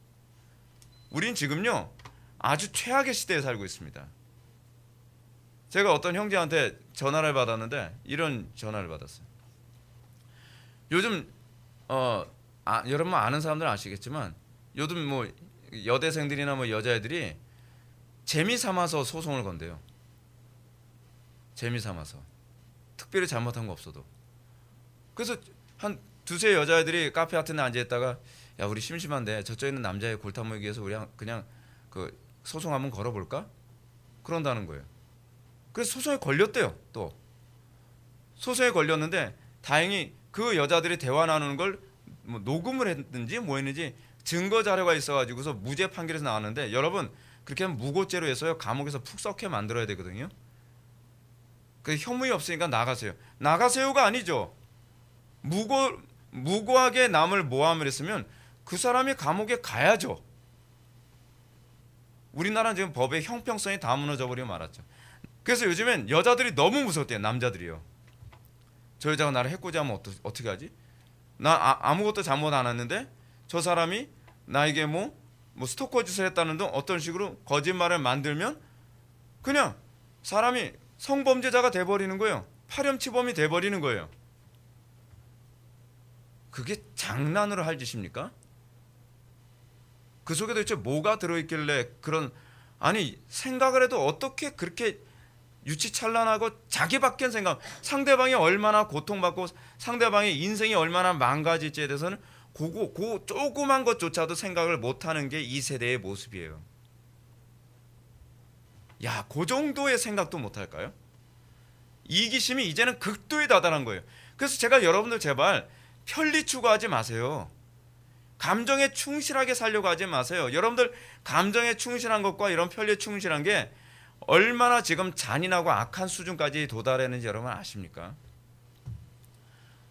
우린 지금요 아주 최악의 시대에 살고 있습니다. 제가 어떤 형제한테 전화를 받았는데 이런 전화를 받았어요. 요즘 여러분 아는 사람들은 아시겠지만 요즘 뭐 여대생들이나 뭐 여자애들이 재미 삼아서 소송을 건대요. 재미 삼아서. 특별히 잘못한 거 없어도. 그래서 한 두세 여자애들이 카페 같은 데 앉아있다가 야 우리 심심한데 저쪽에 있는 남자의 골탕 먹이기 위해서 우리 그냥 그 소송 한번 걸어볼까? 그런다는 거예요. 그래서 소송에 걸렸대요. 또 소송에 걸렸는데 다행히 그 여자들이 대화 나누는 걸 뭐 녹음을 했는지 뭐 했는지 증거 자료가 있어가지고서 무죄 판결에서 나왔는데 여러분 그렇게 하면 무고죄로 해서요 감옥에서 푹 썩게 만들어야 되거든요. 그 혐의 없으니까 나가세요. 나가세요가 아니죠. 무고하게 남을 모함을 했으면 그 사람이 감옥에 가야죠. 우리나라는 지금 법의 형평성이 다 무너져 버리고 말았죠. 그래서 요즘엔 여자들이 너무 무섭대요. 남자들이요. 저 여자가 나를 해코지하면 어떻게 하지? 나 아무것도 잘못 안 했는데 저 사람이 나에게 뭐 스토커 짓을 했다는 등 어떤 식으로 거짓말을 만들면 그냥 사람이 성범죄자가 돼버리는 거예요. 파렴치범이 돼버리는 거예요. 그게 장난으로 할 짓입니까? 그 속에 도대체 뭐가 들어있길래 그런, 아니 생각을 해도 어떻게 그렇게 유치찬란하고 자기 밖엔 생각, 상대방이 얼마나 고통받고 상대방의 인생이 얼마나 망가질지에 대해서는 그 조그만 것조차도 생각을 못하는 게 이 세대의 모습이에요. 야, 그 정도의 생각도 못할까요? 이기심이 이제는 극도에 다다른 거예요. 그래서 제가 여러분들 제발 편리 추구하지 마세요. 감정에 충실하게 살려고 하지 마세요. 여러분들 감정에 충실한 것과 이런 편리에 충실한 게 얼마나 지금 잔인하고 악한 수준까지 도달했는지 여러분 아십니까?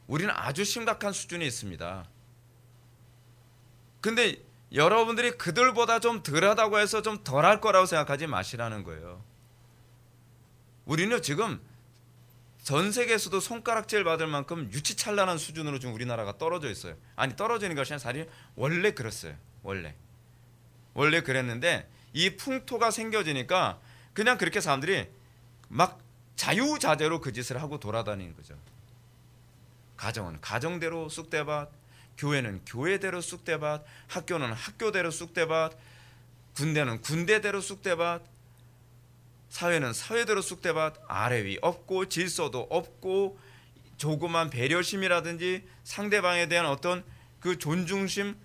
우리는 아주 심각한 수준에 있습니다. 근데 여러분들이 그들보다 좀 덜하다고 해서 좀 덜할 거라고 생각하지 마시라는 거예요. 우리는 지금 전 세계에서도 손가락질 받을 만큼 유치찬란한 수준으로 지금 우리나라가 떨어져 있어요. 아니 떨어지는 것이 아니라 사실 원래 그랬어요. 원래 그랬는데 이 풍토가 생겨지니까 그냥 그렇게 사람들이 막 자유자재로 그 짓을 하고 돌아다니는 거죠. 가정은 가정대로 쑥대밭, 교회는 교회대로 쑥대밭, 학교는 학교대로 쑥대밭, 군대는 군대대로 쑥대밭, 사회는 사회대로 쑥대밭, 아래 위 없고 질서도 없고 조그만 배려심이라든지 상대방에 대한 어떤 그 존중심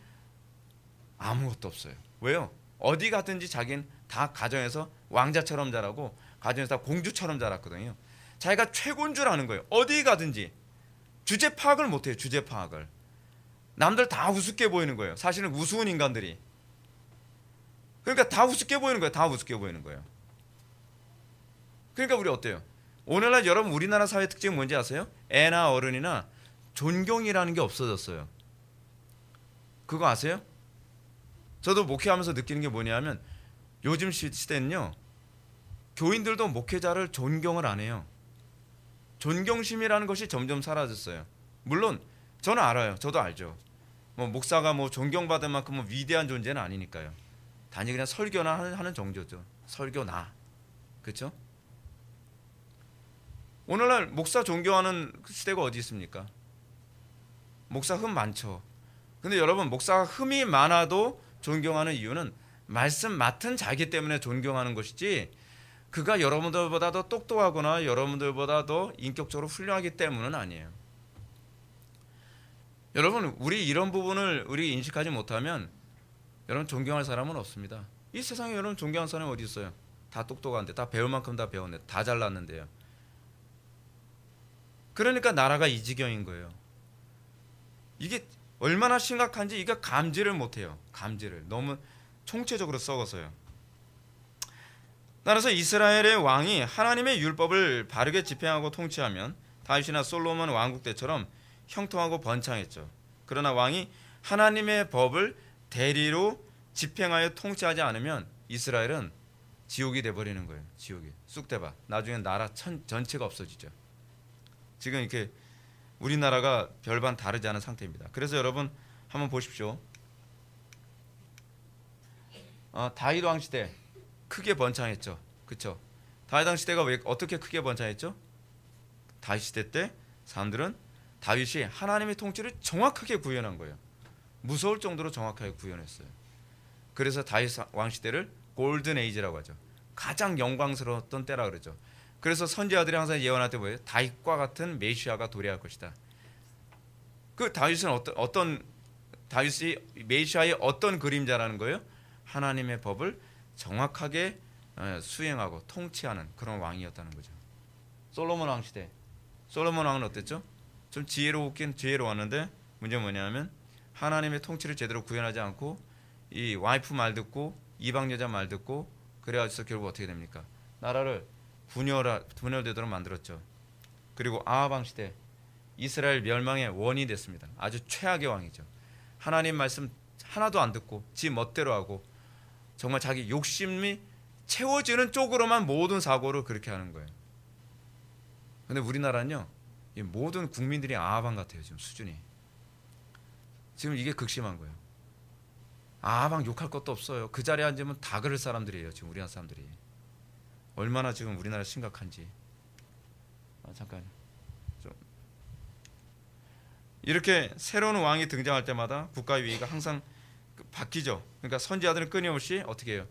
아무것도 없어요. 왜요? 어디 가든지 자기는 다 가정에서 왕자처럼 자라고 가정에서 다 공주처럼 자랐거든요. 자기가 최고인 줄 아는 거예요. 어디 가든지 주제 파악을 못해요. 주제 파악을. 남들 다 우습게 보이는 거예요. 사실은 우스운 인간들이. 그러니까 다 우습게 보이는 거예요. 다 우습게 보이는 거예요. 그러니까 우리 어때요? 오늘날 여러분 우리나라 사회 특징이 뭔지 아세요? 애나 어른이나 존경이라는 게 없어졌어요. 그거 아세요? 저도 목회하면서 느끼는 게 뭐냐면 요즘 시대는요, 교인들도 목회자를 존경을 안 해요. 존경심이라는 것이 점점 사라졌어요. 물론 저는 알아요. 저도 알죠. 뭐 목사가 뭐 존경받을 만큼 뭐 위대한 존재는 아니니까요. 단지 그냥 설교나 하는 정도죠. 설교나. 그렇죠? 오늘날 목사 존경하는 시대가 어디 있습니까? 목사 흠 많죠. 근데 여러분 목사가 흠이 많아도 존경하는 이유는 말씀 맡은 자기 때문에 존경하는 것이지 그가 여러분들보다 더 똑똑하거나 여러분들보다 더 인격적으로 훌륭하기 때문은 아니에요. 여러분 우리 이런 부분을 우리 인식하지 못하면 여러분 존경할 사람은 없습니다. 이 세상에 여러분 존경하는 사람이 어디 있어요? 다 똑똑한데 다 배울 만큼 다 배웠는데 다 잘났는데요. 그러니까 나라가 이 지경인 거예요. 이게 얼마나 심각한지 이게 감지를 못해요. 감지를 너무 총체적으로 썩어서요. 따라서 이스라엘의 왕이 하나님의 율법을 바르게 집행하고 통치하면 다윗이나 솔로몬 왕국 때처럼 형통하고 번창했죠. 그러나 왕이 하나님의 법을 대리로 집행하여 통치하지 않으면 이스라엘은 지옥이 돼버리는 거예요. 지옥이 쑥대밭. 나중에 나라 전체가 없어지죠. 지금 이렇게 우리나라가 별반 다르지 않은 상태입니다. 그래서 여러분 한번 보십시오. 다윗 왕 시대 크게 번창했죠. 그렇죠? 다윗 왕 시대가 왜 어떻게 크게 번창했죠? 다윗 시대 때 사람들은 다윗이 하나님의 통치를 정확하게 구현한 거예요. 무서울 정도로 정확하게 구현했어요. 그래서 다윗 왕 시대를 골든 에이지라고 하죠. 가장 영광스러웠던 때라 그러죠. 그래서 선지자들이 항상 예언할 때 뭐예요? 다윗과 같은 메시아가 도래할 것이다. 그 다윗은 다윗이 메시아의 어떤 그림자라는 거예요? 하나님의 법을 정확하게 수행하고 통치하는 그런 왕이었다는 거죠. 솔로몬 왕 시대. 솔로몬 왕은 어땠죠? 좀 지혜롭긴 지혜로웠는데 문제는 뭐냐면 하나님의 통치를 제대로 구현하지 않고 이 와이프 말 듣고 이방 여자 말 듣고 그래가지고 결국 어떻게 됩니까? 나라를 분열되도록 만들었죠. 그리고 아합 왕 시대 이스라엘 멸망의 원인이 됐습니다. 아주 최악의 왕이죠. 하나님 말씀 하나도 안 듣고 지 멋대로 하고 정말 자기 욕심이 채워지는 쪽으로만 모든 사고를 그렇게 하는 거예요. 근데 우리나라는요, 이 모든 국민들이 아하방 같아요. 지금 수준이. 지금 이게 극심한 거예요. 아하방 욕할 것도 없어요. 그 자리에 앉으면 다 그럴 사람들이에요. 지금 우리나라 사람들이. 얼마나 지금 우리나라 심각한지. 잠깐. 좀. 이렇게 새로운 왕이 등장할 때마다 국가의 위기가 항상 바뀌죠. 그러니까 선지자들은 끊임없이 어떻게 해요?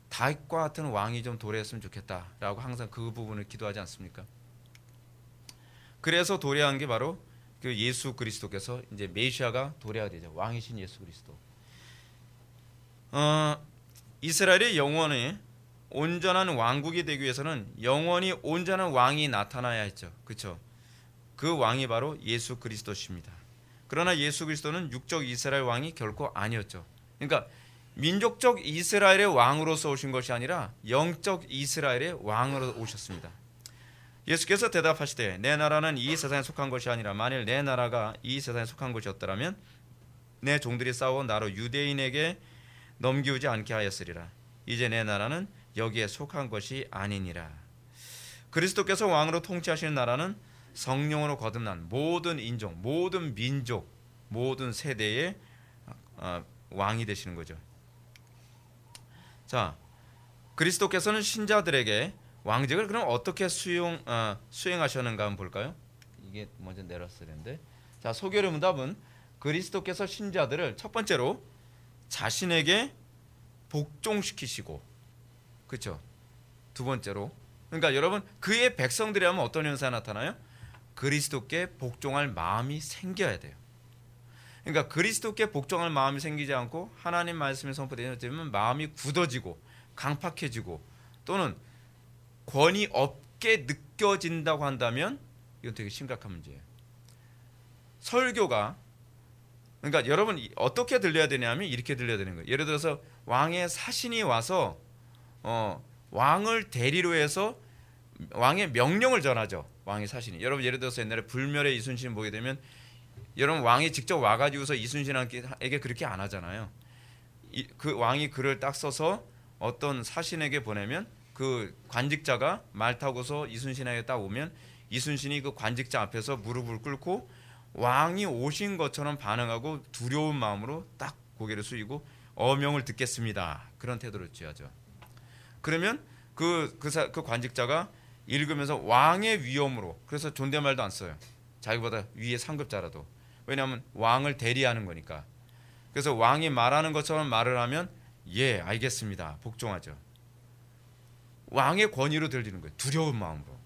다윗과 같은 왕이 좀 도래했으면 좋겠다라고 항상 그 부분을 기도하지 않습니까? 그래서 도래한 게 바로 그 예수 그리스도께서 이제 메시아가 도래가 되죠. 왕이신 예수 그리스도. 이스라엘의 영원히 온전한 왕국이 되기 위해서는 영원히 온전한 왕이 나타나야 했죠. 그렇죠? 그 왕이 바로 예수 그리스도십니다. 그러나 예수 그리스도는 육적 이스라엘 왕이 결코 아니었죠. 그러니까 민족적 이스라엘의 왕으로서 오신 것이 아니라 영적 이스라엘의 왕으로 오셨습니다. 예수께서 대답하시되 내 나라는 이 세상에 속한 것이 아니라 만일 내 나라가 이 세상에 속한 것이었더라면 내 종들이 싸워 나로 유대인에게 넘기우지 않게 하였으리라. 이제 내 나라는 여기에 속한 것이 아니니라. 그리스도께서 왕으로 통치하시는 나라는 성령으로 거듭난 모든 인종, 모든 민족, 모든 세대의 왕이 되시는 거죠. 자, 그리스도께서는 신자들에게 왕직을 그럼 어떻게 수행하셨는가 한번 볼까요? 이게 먼저 내렸어야 되는데, 자, 소개의 문답은 그리스도께서 신자들을 첫 번째로 자신에게 복종시키시고, 그렇죠? 두 번째로, 그러니까 여러분 그의 백성들이 하면 어떤 현상이 나타나요? 그리스도께 복종할 마음이 생겨야 돼요. 그러니까 그리스도께 복종할 마음이 생기지 않고 하나님 말씀이 선포되면 마음이 굳어지고 강팍해지고 또는 권위 없게 느껴진다고 한다면 이건 되게 심각한 문제예요. 설교가 그러니까 여러분 어떻게 들려야 되냐면 이렇게 들려야 되는 거예요. 예를 들어서 왕의 사신이 와서 왕을 대리로 해서 왕의 명령을 전하죠. 왕의 사신이. 여러분 예를 들어서 옛날에 불멸의 이순신 보게 되면 여러분 왕이 직접 와가지고서 이순신에게 그렇게 안 하잖아요. 그 왕이 글을 딱 써서 어떤 사신에게 보내면 그 관직자가 말 타고서 이순신에게 딱 오면 이순신이 그 관직자 앞에서 무릎을 꿇고 왕이 오신 것처럼 반응하고 두려운 마음으로 딱 고개를 숙이고 어명을 듣겠습니다. 그런 태도를 취하죠. 그러면 그 관직자가 읽으면서 왕의 위엄으로, 그래서 존댓말도 안 써요. 자기보다 위에 상급자라도. 왜냐하면 왕을 대리하는 거니까. 그래서 왕이 말하는 것처럼 말을 하면 예, 알겠습니다. 복종하죠. 왕의 권위로 들리는 거예요. 두려운 마음으로.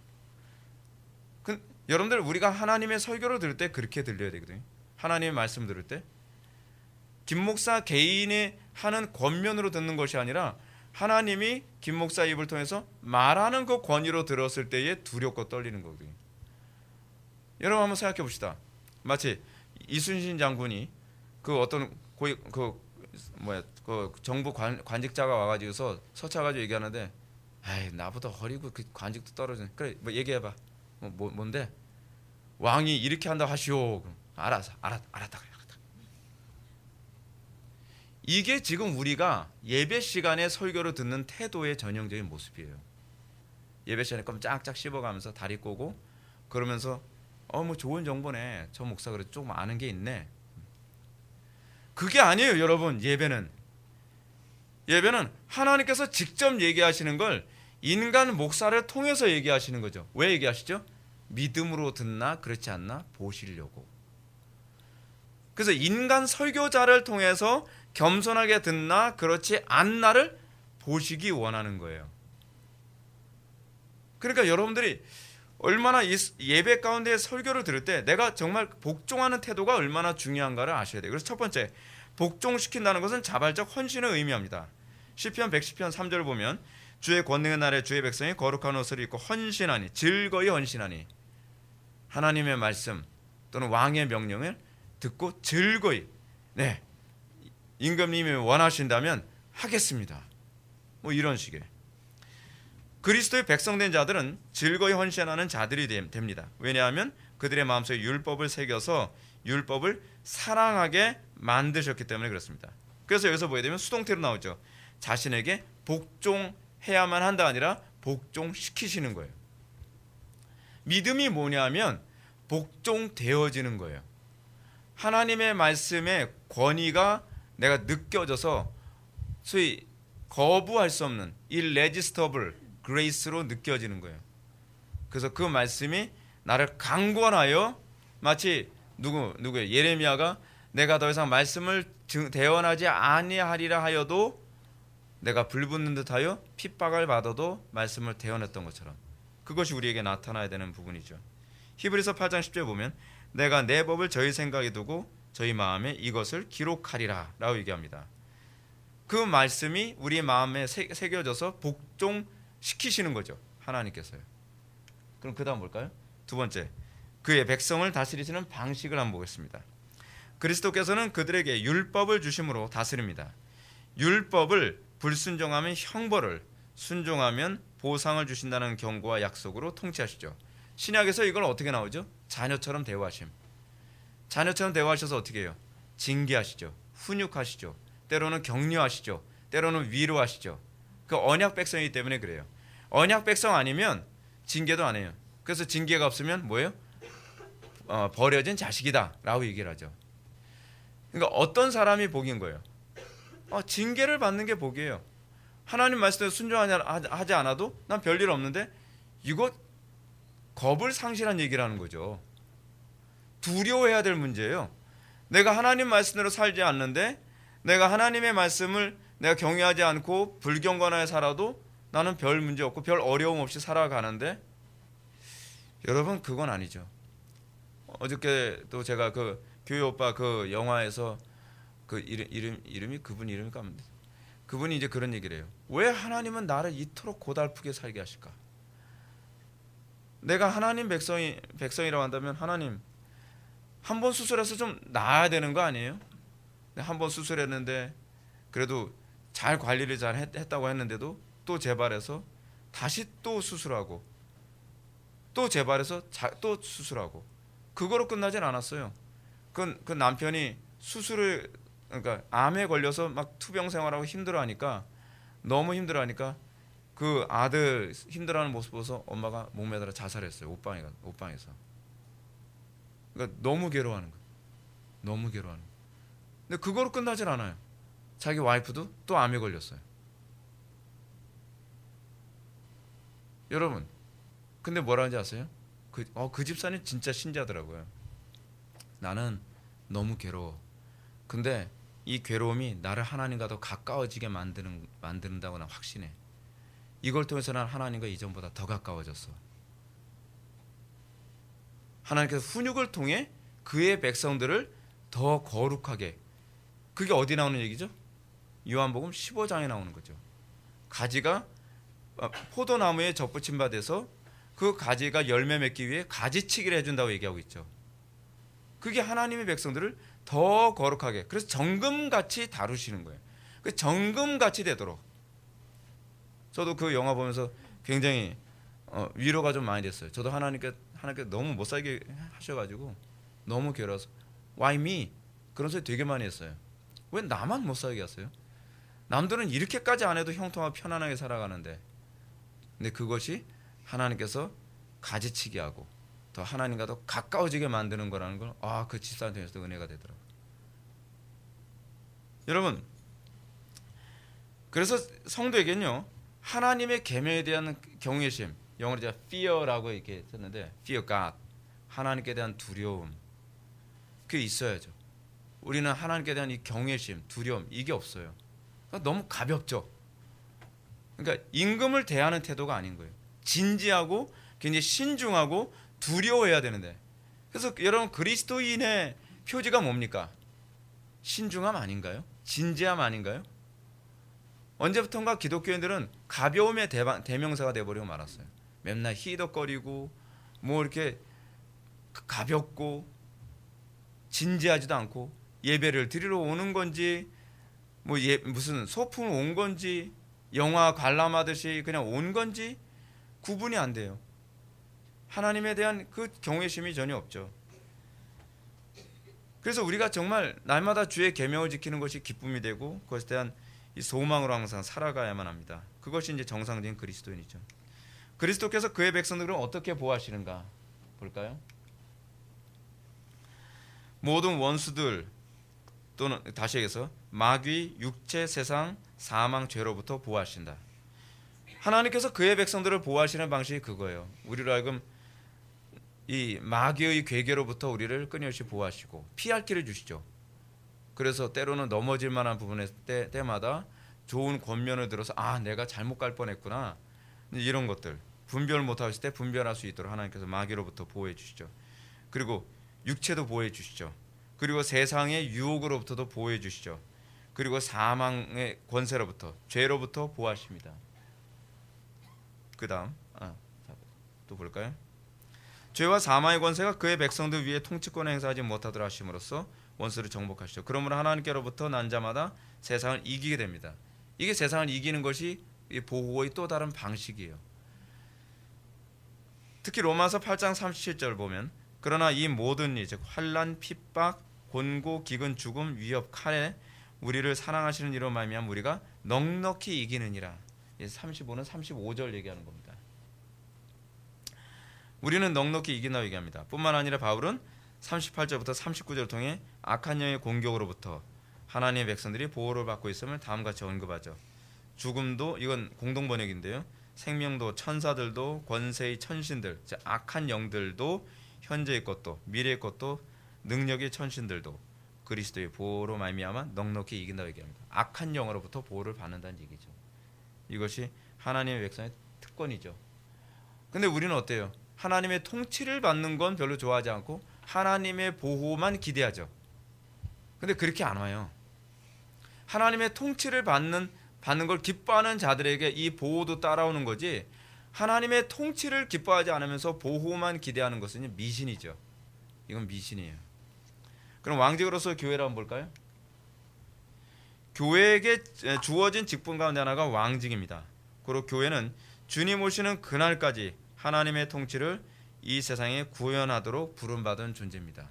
여러분들 우리가 하나님의 설교를 들을 때 그렇게 들려야 되거든요. 하나님의 말씀 들을 때 김 목사 개인이 하는 권면으로 듣는 것이 아니라 하나님이 김 목사 입을 통해서 말하는 그 권위로 들었을 때에 두렵고 떨리는 거거든요. 여러분 한번 생각해 봅시다. 마치 이순신 장군이 그 어떤 그 정부 관직자가 와가지고서 서쳐가지고 얘기하는데, 아이 나보다 허리고 그 관직도 떨어지는. 그래 뭐 얘기해봐. 뭔데? 왕이 이렇게 한다 하시오. 알았다 그래. 이게 지금 우리가 예배 시간에 설교를 듣는 태도의 전형적인 모습이에요. 예배 시간에 껌짝짝 씹어가면서 다리 꼬고 그러면서 뭐 좋은 정보네. 저 목사 그래도 조금 아는 게 있네. 그게 아니에요, 여러분. 예배는 하나님께서 직접 얘기하시는 걸 인간 목사를 통해서 얘기하시는 거죠. 왜 얘기하시죠? 믿음으로 듣나 그렇지 않나 보시려고. 그래서 인간 설교자를 통해서 겸손하게 듣나 그렇지 않나를 보시기 원하는 거예요. 그러니까 여러분들이 얼마나 예배 가운데 설교를 들을 때 내가 정말 복종하는 태도가 얼마나 중요한가를 아셔야 돼요. 그래서 첫 번째, 복종시킨다는 것은 자발적 헌신을 의미합니다. 시편 110편 3절을 보면 주의 권능의 날에 주의 백성이 거룩한 옷을 입고 헌신하니, 즐거이 헌신하니, 하나님의 말씀 또는 왕의 명령을 듣고 즐거이, 네, 임금님이 원하신다면 하겠습니다. 뭐 이런 식의. 그리스도의 백성된 자들은 즐거이 헌신하는 자들이 됩니다. 왜냐하면 그들의 마음속에 율법을 새겨서 율법을 사랑하게 만드셨기 때문에 그렇습니다. 그래서 여기서 보게 되면 수동태로 나오죠. 자신에게 복종해야만 한다 아니라 복종시키시는 거예요. 믿음이 뭐냐면 복종되어지는 거예요. 하나님의 말씀의 권위가 내가 느껴져서 소위 거부할 수 없는 irresistible grace로 느껴지는 거예요. 그래서 그 말씀이 나를 강권하여 마치 누구예요? 예레미야가 내가 더 이상 말씀을 대언하지 아니하리라 하여도 내가 불붙는 듯하여 핍박을 받아도 말씀을 대언했던 것처럼 그것이 우리에게 나타나야 되는 부분이죠. 히브리서 8장 10절에 보면 내가 내 법을 저희 생각에 두고 저희 마음에 이것을 기록하리라 라고 얘기합니다. 그 말씀이 우리 마음에 새겨져서 복종시키시는 거죠. 하나님께서요. 그럼 그 다음 볼까요? 두 번째, 그의 백성을 다스리시는 방식을 한번 보겠습니다. 그리스도께서는 그들에게 율법을 주심으로 다스립니다. 율법을 불순종하면 형벌을, 순종하면 보상을 주신다는 경고와 약속으로 통치하시죠. 신약에서 이걸 어떻게 나오죠? 자녀처럼 대우하심. 자녀처럼 대우하셔서 어떻게 해요? 징계하시죠. 훈육하시죠. 때로는 격려하시죠. 때로는 위로하시죠. 그 언약 백성이기 때문에 그래요. 언약 백성 아니면 징계도 안 해요. 그래서 징계가 없으면 뭐예요? 버려진 자식이다 라고 얘기를 하죠. 그러니까 어떤 사람이 복인 거예요? 징계를 받는 게 복이에요. 하나님 말씀에 순종하지 않아도 난 별일 없는데 이거 겁을 상실한 얘기를 하는 거죠. 두려워해야 될 문제예요. 내가 하나님 말씀대로 살지 않는데 내가 하나님의 말씀을 내가 경외하지 않고 불경건하게 살아도 나는 별 문제 없고 별 어려움 없이 살아가는데 여러분 그건 아니죠. 어저께 또 제가 그 교회 오빠 그 영화에서 그 이름이 그분 이름이 까먹는데 그분이 이제 그런 얘기를 해요. 왜 하나님은 나를 이토록 고달프게 살게 하실까? 내가 하나님 백성이라고 한다면 하나님 한 번 수술해서 좀 나아야 되는 거 아니에요? 한 번 수술했는데 그래도 잘 관리를 잘 했다고 했는데도 또 재발해서 다시 또 수술하고 또 재발해서 또 수술하고 그거로 끝나진 않았어요. 그 남편이 그러니까 암에 걸려서 막 투병 생활하고 힘들어하니까 너무 힘들어하니까 그 아들 힘들어하는 모습 보고서 엄마가 목매달아 자살했어요. 옷방에서. 그러니까 너무 괴로워하는 거예요. 너무 괴로워하는 거예요. 근데 그거로 끝나질 않아요. 자기 와이프도 또 암에 걸렸어요. 여러분, 근데 뭐라 하는지 아세요? 그 집사님 진짜 신자더라고요. 나는 너무 괴로워. 근데 이 괴로움이 나를 하나님과 더 가까워지게 만든다고 난 확신해. 이걸 통해서 난 하나님과 이전보다 더 가까워졌어. 하나님께서 훈육을 통해 그의 백성들을 더 거룩하게. 그게 어디 나오는 얘기죠? 요한복음 15장에 나오는 거죠. 가지가 포도나무에 접붙임 바 돼서 그 가지가 열매 맺기 위해 가지치기를 해준다고 얘기하고 있죠. 그게 하나님의 백성들을 더 거룩하게, 그래서 정금같이 다루시는 거예요. 그 정금같이 되도록. 저도 그 영화 보면서 굉장히 위로가 좀 많이 됐어요. 저도 하나님께 너무 못 살게 하셔가지고 너무 괴로워서 Why me? 그런 소리 되게 많이 했어요. 왜 나만 못 살게 하세요? 남들은 이렇게까지 안 해도 형통하고 편안하게 살아가는데, 근데 그것이 하나님께서 가지치기 하고 더 하나님과 더 가까워지게 만드는 거라는 걸 그 집사한테 통해서 은혜가 되더라고요. 여러분, 그래서 성도에게는요 하나님의 계명에 대한 경외심, 영어로 제가 fear라고 이렇게 썼는데 fear God, 하나님께 대한 두려움, 그게 있어야죠. 우리는 하나님께 대한 이 경외심, 두려움 이게 없어요. 그러니까 너무 가볍죠. 그러니까 임금을 대하는 태도가 아닌 거예요. 진지하고 굉장히 신중하고 두려워해야 되는데, 그래서 여러분 그리스도인의 표지가 뭡니까? 신중함 아닌가요? 진지함 아닌가요? 언제부턴가 기독교인들은 가벼움의 대명사가 돼버리고 말았어요. 맨날 희덕거리고 뭐 이렇게 가볍고 진지하지도 않고 예배를 드리러 오는 건지 뭐 무슨 소풍 온 건지 영화 관람하듯이 그냥 온 건지 구분이 안 돼요. 하나님에 대한 그 경외심이 전혀 없죠. 그래서 우리가 정말 날마다 주의 계명을 지키는 것이 기쁨이 되고 그것에 대한 이 소망으로 항상 살아가야만 합니다. 그것이 이제 정상적인 그리스도인이죠. 그리스도께서 그의 백성들을 어떻게 보호하시는가 볼까요? 모든 원수들 또는 다시 얘기해서 마귀, 육체, 세상, 사망, 죄로부터 보호하신다. 하나님께서 그의 백성들을 보호하시는 방식이 그거예요. 우리로 하여금 이 마귀의 괴계로부터 우리를 끊임없이 보호하시고 피할 길을 주시죠. 그래서 때로는 넘어질 만한 부분에 때마다 좋은 권면을 들어서 내가 잘못 갈 뻔했구나, 이런 것들 분별 못하실 때 분별할 수 있도록 하나님께서 마귀로부터 보호해 주시죠. 그리고 육체도 보호해 주시죠. 그리고 세상의 유혹으로부터도 보호해 주시죠. 그리고 사망의 권세로부터, 죄로부터 보호하십니다. 그 다음 또 볼까요? 죄와 사망의 권세가 그의 백성들 위에 통치권을 행사하지 못하도록 하심으로써 원수를 정복하시죠. 그러므로 하나님께로부터 난 자마다 세상을 이기게 됩니다. 이게 세상을 이기는 것이 보호의 또 다른 방식이에요. 특히 로마서 8장 37절 보면 그러나 이 모든 일, 즉 환난, 핍박, 곤고, 기근, 죽음, 위협, 칼에 우리를 사랑하시는 이로 말미암아 우리가 넉넉히 이기느니라. 35는 35절 얘기하는 겁니다. 우리는 넉넉히 이긴다고 얘기합니다. 뿐만 아니라 바울은 38절부터 39절을 통해 악한 영의 공격으로부터 하나님의 백성들이 보호를 받고 있음을 다음과 같이 언급하죠. 죽음도, 이건 공동 번역인데요, 생명도, 천사들도, 권세의 천신들, 즉 악한 영들도, 현재의 것도 미래의 것도, 능력의 천신들도 그리스도의 보호로 말미암아 넉넉히 이긴다고 얘기합니다. 악한 영으로부터 보호를 받는다는 얘기죠. 이것이 하나님의 백성의 특권이죠. 근데 우리는 어때요? 하나님의 통치를 받는 건 별로 좋아하지 않고 하나님의 보호만 기대하죠. 근데 그렇게 안 와요. 하나님의 통치를 받는 걸 기뻐하는 자들에게 이 보호도 따라오는 거지, 하나님의 통치를 기뻐하지 않으면서 보호만 기대하는 것은 미신이죠. 이건 미신이에요. 그럼 왕직으로서 교회를 한번 볼까요? 교회에게 주어진 직분 가운데 하나가 왕직입니다. 그리고 교회는 주님 오시는 그날까지 하나님의 통치를 이 세상에 구현하도록 부름받은 존재입니다.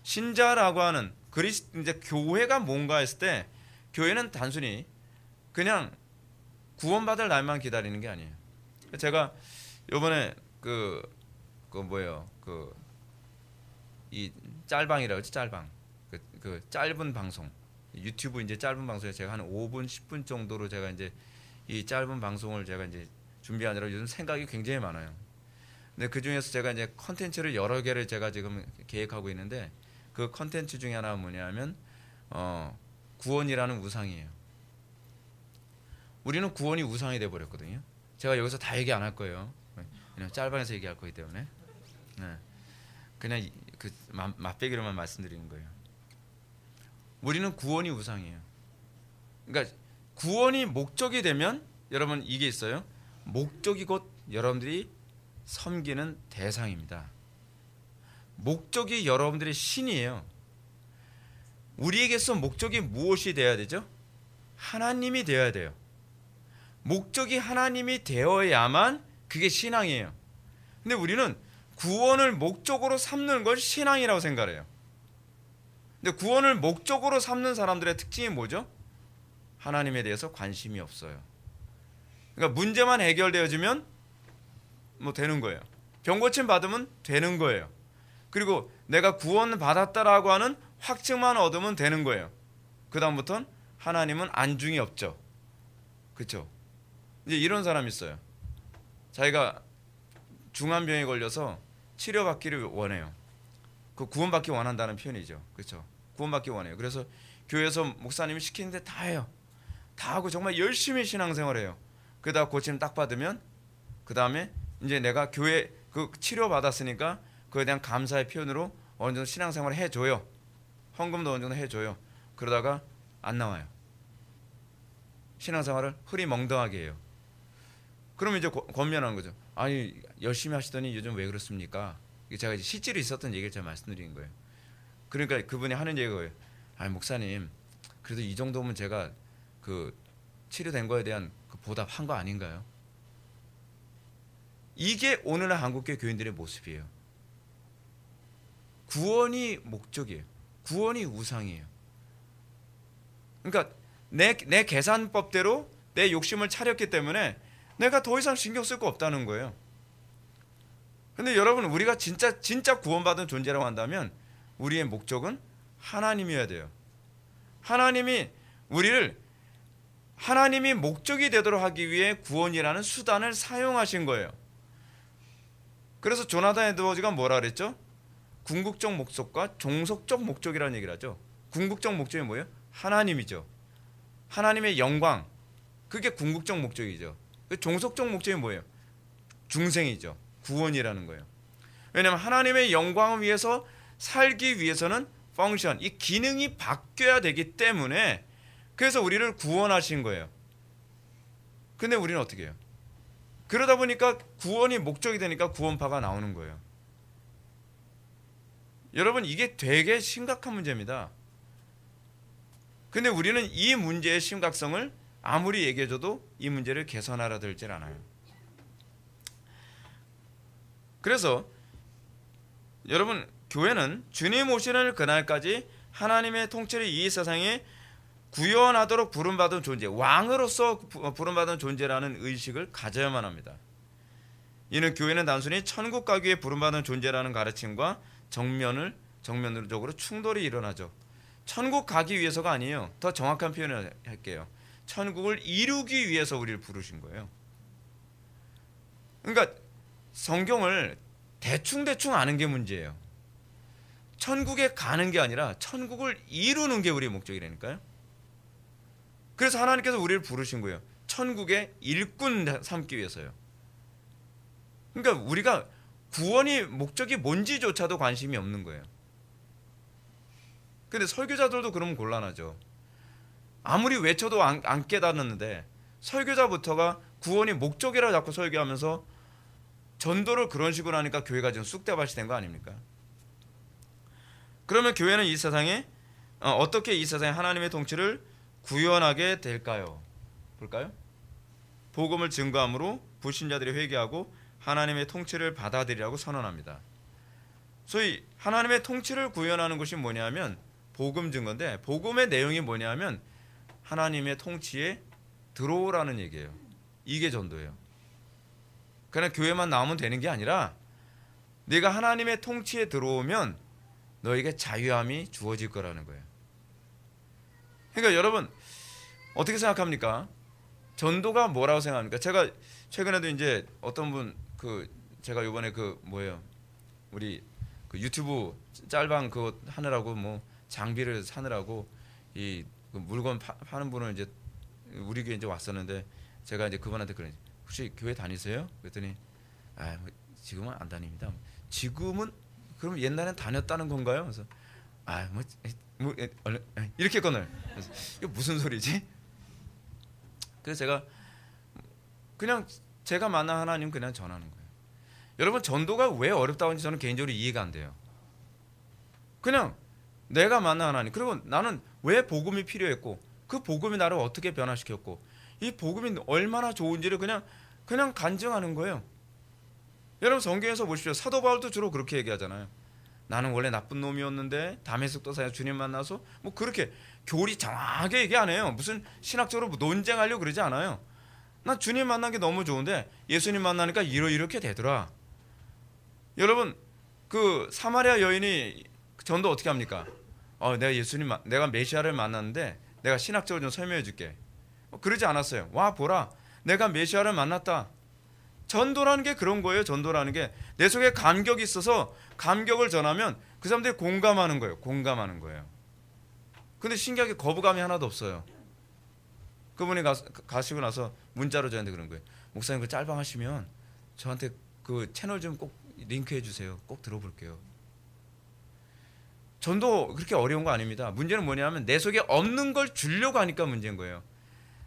신자라고 하는 이제 교회가 뭔가 했을 때 교회는 단순히 그냥 구원받을 날만 기다리는 게 아니에요. 제가 이번에 이 짤방이라고 하지, 짤방. 그 짧은 방송, 유튜브 이제 짧은 방송에 제가 한 5분, 10분 정도로 제가 이제 이 짧은 방송을 제가 이제 준비하느라 요즘 생각이 굉장히 많아요. 근데 그 중에서 제가 이제 컨텐츠를 여러 개를 제가 지금 계획하고 있는데 그 컨텐츠 중에 하나가 뭐냐면 구원이라는 우상이에요. 우리는 구원이 우상이 돼 버렸거든요. 제가 여기서 다 얘기 안 할 거예요. 그냥 짤방에서 얘기할 거기 때문에. 네. 그냥 그 맛배기로만 말씀드리는 거예요. 우리는 구원이 우상이에요. 그러니까 구원이 목적이 되면 여러분 이게 있어요. 목적이 곧 여러분들이 섬기는 대상입니다. 목적이 여러분들의 신이에요. 우리에게서 목적이 무엇이 되어야 되죠? 하나님이 되어야 돼요. 목적이 하나님이 되어야만 그게 신앙이에요. 근데 우리는 구원을 목적으로 삼는 걸 신앙이라고 생각해요. 근데 구원을 목적으로 삼는 사람들의 특징이 뭐죠? 하나님에 대해서 관심이 없어요. 그러니까 문제만 해결되어지면 뭐 되는 거예요. 병 고침 받으면 되는 거예요. 그리고 내가 구원 받았다라고 하는 확증만 얻으면 되는 거예요. 그 다음부터는 하나님은 안중이 없죠. 그렇죠? 이제 이런 사람이 있어요. 자기가 중환병에 걸려서 치료받기를 원해요. 그 구원받기 원한다는 표현이죠. 그렇죠? 구원받기 원해요. 그래서 교회에서 목사님이 시키는데 다 해요. 다 하고 정말 열심히 신앙생활해요. 그러다 고침 딱 받으면 그 다음에 이제 내가 교회 그 치료 받았으니까 그에 대한 감사의 표현으로 어느 정도 신앙생활을 해줘요. 헌금도 어느 정도 해줘요. 그러다가 안 나와요. 신앙생활을 흐리멍덩하게 해요. 그러면 이제 권면하는 거죠. 아니 열심히 하시더니 요즘 왜 그렇습니까? 제가 이제 실제로 있었던 얘기를 제가 말씀드리는 거예요. 그러니까 그분이 하는 얘기가 아니 목사님 그래도 이 정도면 제가 그 치료된 거에 대한 그 보답한 거 아닌가요? 이게 오늘날 한국교회 교인들의 모습이에요. 구원이 목적이에요. 구원이 우상이에요. 그러니까 내 계산법대로 내 욕심을 차렸기 때문에 내가 더 이상 신경 쓸 거 없다는 거예요. 근데 여러분, 우리가 진짜 구원받은 존재라고 한다면 우리의 목적은 하나님이어야 돼요. 하나님이 목적이 되도록 하기 위해 구원이라는 수단을 사용하신 거예요. 그래서 조나단 에드워즈가 뭐라 그랬죠? 궁극적 목적과 종속적 목적이라는 얘기를 하죠. 궁극적 목적이 뭐예요? 하나님이죠. 하나님의 영광, 그게 궁극적 목적이죠. 종속적 목적이 뭐예요? 중생이죠. 구원이라는 거예요. 왜냐하면 하나님의 영광을 위해서 살기 위해서는 펑션, 이 기능이 바뀌어야 되기 때문에, 그래서 우리를 구원하신 거예요. 근데 우리는 어떻게 해요? 그러다 보니까 구원이 목적이 되니까 구원파가 나오는 거예요. 여러분, 이게 되게 심각한 문제입니다. 근데 우리는 이 문제의 심각성을 아무리 얘기해줘도 이 문제를 개선하려 들질 않아요. 그래서 여러분, 교회는 주님 오시는 그날까지 하나님의 통치를 이 세상에 구현하도록 부름받은 존재, 왕으로서 부름받은 존재라는 의식을 가져야만 합니다. 이는 교회는 단순히 천국 가기 위해 부름받은 존재라는 가르침과 정면으로 충돌이 일어나죠. 천국 가기 위해서가 아니에요. 더 정확한 표현을 할게요. 천국을 이루기 위해서 우리를 부르신 거예요. 그러니까 성경을 대충 아는 게 문제예요. 천국에 가는 게 아니라 천국을 이루는 게 우리의 목적이라니까요. 그래서 하나님께서 우리를 부르신 거예요. 천국의 일꾼 삼기 위해서요. 그러니까 우리가 구원이 목적이 뭔지조차도 관심이 없는 거예요. 근데 설교자들도 그러면 곤란하죠. 아무리 외쳐도 안 깨닫는데 설교자부터가 구원이 목적이라고 자꾸 설교하면서 전도를 그런 식으로 하니까 교회가 지금 쑥대밭이 된 거 아닙니까? 그러면 교회는 이 세상에 어떻게 이 세상에 하나님의 통치를 구현하게 될까요? 볼까요? 복음을 증거함으로 불신자들이 회개하고 하나님의 통치를 받아들이라고 선언합니다. 소위 하나님의 통치를 구현하는 것이 뭐냐면 복음 증거인데, 복음의 내용이 뭐냐면 하나님의 통치에 들어오라는 얘기예요. 이게 전도예요. 그냥 교회만 나오면 되는 게 아니라 네가 하나님의 통치에 들어오면 너에게 자유함이 주어질 거라는 거예요. 그러니까 여러분, 어떻게 생각합니까? 전도가 뭐라고 생각합니까? 제가 최근에도 이제 어떤 분 제가 이번에 우리 유튜브 짤방 그거 하느라고 장비를 사느라고 물건 파는 분은 이제 우리 교회 이제 왔었는데, 제가 이제 그분한테 그러지, 혹시 교회 다니세요? 그랬더니 지금은 안 다닙니다. 지금은 그럼 옛날엔 다녔다는 건가요? 그래서 이렇게 건을. 그래서 이게 무슨 소리지? 그래서 제가 만난 하나님 그냥 전하는 거예요. 여러분, 전도가 왜 어렵다고 하는지 저는 개인적으로 이해가 안 돼요. 그냥 내가 만난 하나님, 그리고 나는 왜 복음이 필요했고 그 복음이 나를 어떻게 변화시켰고 이 복음이 얼마나 좋은지를 그냥 간증하는 거예요. 여러분, 성경에서 보십시오. 사도 바울도 주로 그렇게 얘기하잖아요. 나는 원래 나쁜 놈이었는데 다메섹 도상에서 주님 만나서 그렇게 교리 정확하게 얘기 안 해요. 무슨 신학적으로 논쟁하려고 그러지 않아요. 난 주님 만난 게 너무 좋은데 예수님 만나니까 이렇게 되더라. 여러분, 그 사마리아 여인이 전도 어떻게 합니까? 내가 메시아를 만났는데 내가 신학적으로 좀 설명해 줄게. 그러지 않았어요. 와 보라, 내가 메시아를 만났다. 전도라는 게 그런 거예요. 전도라는 게 내 속에 감격이 있어서 감격을 전하면 그 사람들이 공감하는 거예요. 근데 신기하게 거부감이 하나도 없어요. 그분이 가시고 나서 문자로 저한테 그런 거예요. 목사님, 그 짤방 하시면 저한테 그 채널 좀 꼭 링크해 주세요. 꼭 들어볼게요. 전도 그렇게 어려운 거 아닙니다. 문제는 뭐냐면 내 속에 없는 걸 주려고 하니까 문제인 거예요.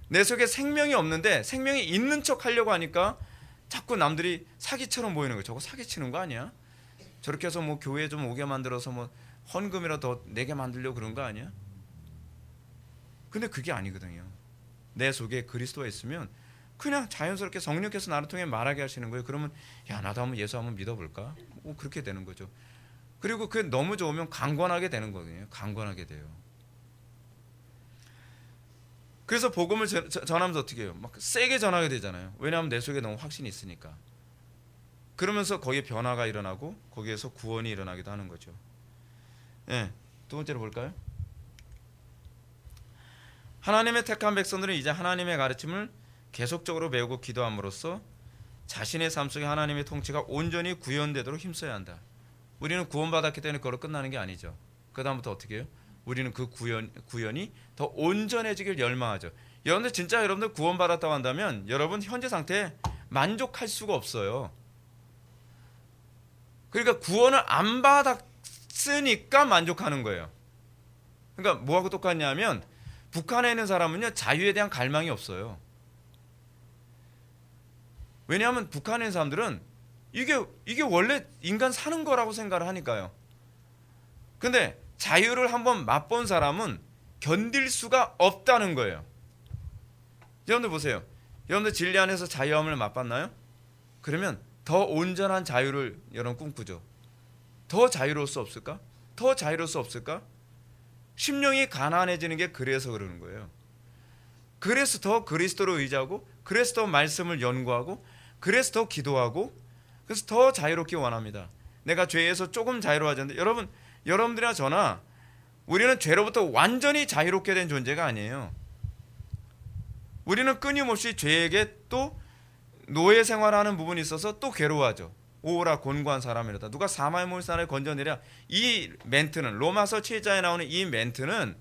내 속에 생명이 없는데 생명이 있는 척 하려고 하니까 자꾸 남들이 사기처럼 보이는 거예요. 저거 사기치는 거 아니야? 저렇게 해서 교회에 좀 오게 만들어서 헌금이라도 더 내게 만들려고 그런 거 아니야? 근데 그게 아니거든요. 내 속에 그리스도가 있으면 그냥 자연스럽게 성령께서 나를 통해 말하게 하시는 거예요. 그러면 나도 한번 예수 한번 믿어볼까? 그렇게 되는 거죠. 그리고 그게 너무 좋으면 강권하게 되는 거거든요. 강권하게 돼요. 그래서 복음을 전하면서 어떻게 해요? 막 세게 전하게 되잖아요. 왜냐하면 내 속에 너무 확신이 있으니까. 그러면서 거기에 변화가 일어나고 거기에서 구원이 일어나기도 하는 거죠. 예, 두 번째로 볼까요? 하나님의 택한 백성들은 이제 하나님의 가르침을 계속적으로 배우고 기도함으로써 자신의 삶 속에 하나님의 통치가 온전히 구현되도록 힘써야 한다. 우리는 구원받았기 때문에 그걸로 끝나는 게 아니죠. 그 다음부터 어떻게 해요? 우리는 그 구현이 더 온전해지길 열망하죠. 여러분들 진짜 여러분들 구원받았다고 한다면 여러분 현재 상태에 만족할 수가 없어요. 그러니까 구원을 안 받았으니까 만족하는 거예요. 그러니까 뭐하고 똑같냐면 북한에 있는 사람은요 자유에 대한 갈망이 없어요. 왜냐하면 북한에 있는 사람들은 이게 원래 인간 사는 거라고 생각을 하니까요. 근데 자유를 한번 맛본 사람은 견딜 수가 없다는 거예요. 여러분들 보세요. 여러분들 진리 안에서 자유함을 맛봤나요? 그러면 더 온전한 자유를 여러분 꿈꾸죠. 더 자유로울 수 없을까? 더 자유로울 수 없을까? 심령이 가난해지는 게 그래서 그러는 거예요. 그래서 더 그리스도로 의지하고, 그래서 더 말씀을 연구하고, 그래서 더 기도하고, 그래서 더 자유롭기 원합니다. 내가 죄에서 조금 자유로워졌는데 여러분들이나 저나 우리는 죄로부터 완전히 자유롭게 된 존재가 아니에요. 우리는 끊임없이 죄에게 또 노예 생활하는 부분이 있어서 또 괴로워하죠. 오라 곤고한 사람이라다. 누가 사마의 몰산을 건져내랴. 이 멘트는 로마서 7장에 나오는 이 멘트는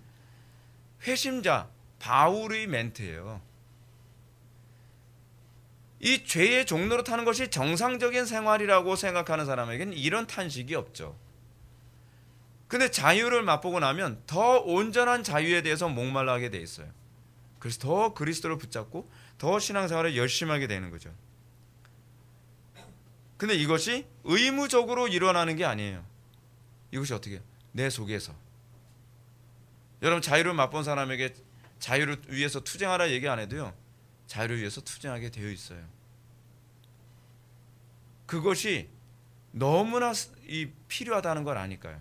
회심자 바울의 멘트예요. 이 죄의 종로로 타는 것이 정상적인 생활이라고 생각하는 사람에게는 이런 탄식이 없죠. 근데 자유를 맛보고 나면 더 온전한 자유에 대해서 목말라 하게 돼 있어요. 그래서 더 그리스도를 붙잡고 더 신앙생활을 열심히 하게 되는 거죠. 근데 이것이 의무적으로 일어나는 게 아니에요. 이것이 어떻게 해요? 내 속에서. 여러분 자유를 맛본 사람에게 자유를 위해서 투쟁하라 얘기 안 해도요. 자유를 위해서 투쟁하게 되어 있어요. 그것이 너무나 필요하다는 걸 아니까요.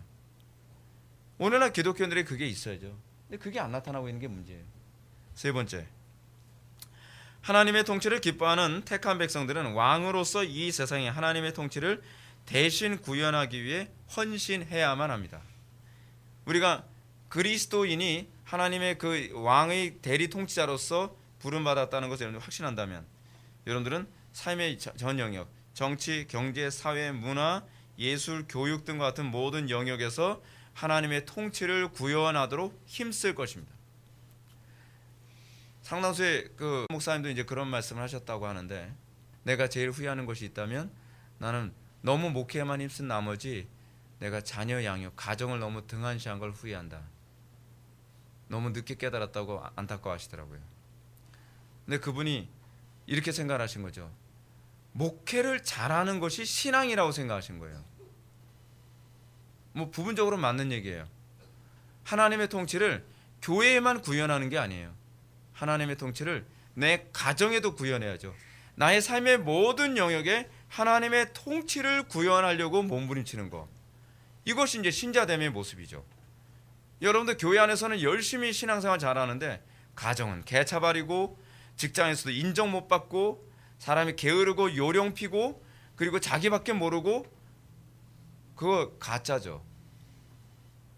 오늘날 기독교인들이 그게 있어야죠. 근데 그게 안 나타나고 있는 게 문제예요. 세 번째, 하나님의 통치를 기뻐하는 택한 백성들은 왕으로서 이 세상에 하나님의 통치를 대신 구현하기 위해 헌신해야만 합니다. 우리가 그리스도인이 하나님의 그 왕의 대리 통치자로서 부름받았다는 것을 여러분들 확신한다면 여러분들은 삶의 전 영역, 정치, 경제, 사회, 문화, 예술, 교육 등과 같은 모든 영역에서 하나님의 통치를 구현하도록 힘쓸 것입니다. 상당수의 그 목사님도 이제 그런 말씀을 하셨다고 하는데, 내가 제일 후회하는 것이 있다면 나는 너무 목회에만 힘쓴 나머지 내가 자녀 양육, 가정을 너무 등한시한 걸 후회한다. 너무 늦게 깨달았다고 안타까워하시더라고요. 근데 그분이 이렇게 생각하신 거죠. 목회를 잘하는 것이 신앙이라고 생각하신 거예요. 뭐 부분적으로 맞는 얘기예요. 하나님의 통치를 교회에만 구현하는 게 아니에요. 하나님의 통치를 내 가정에도 구현해야죠. 나의 삶의 모든 영역에 하나님의 통치를 구현하려고 몸부림치는 거. 이것이 이제 신자됨의 모습이죠. 여러분들 교회 안에서는 열심히 신앙생활 잘하는데 가정은 개차발이고 직장에서도 인정 못 받고 사람이 게으르고 요령 피고 그리고 자기밖에 모르고 그거 가짜죠.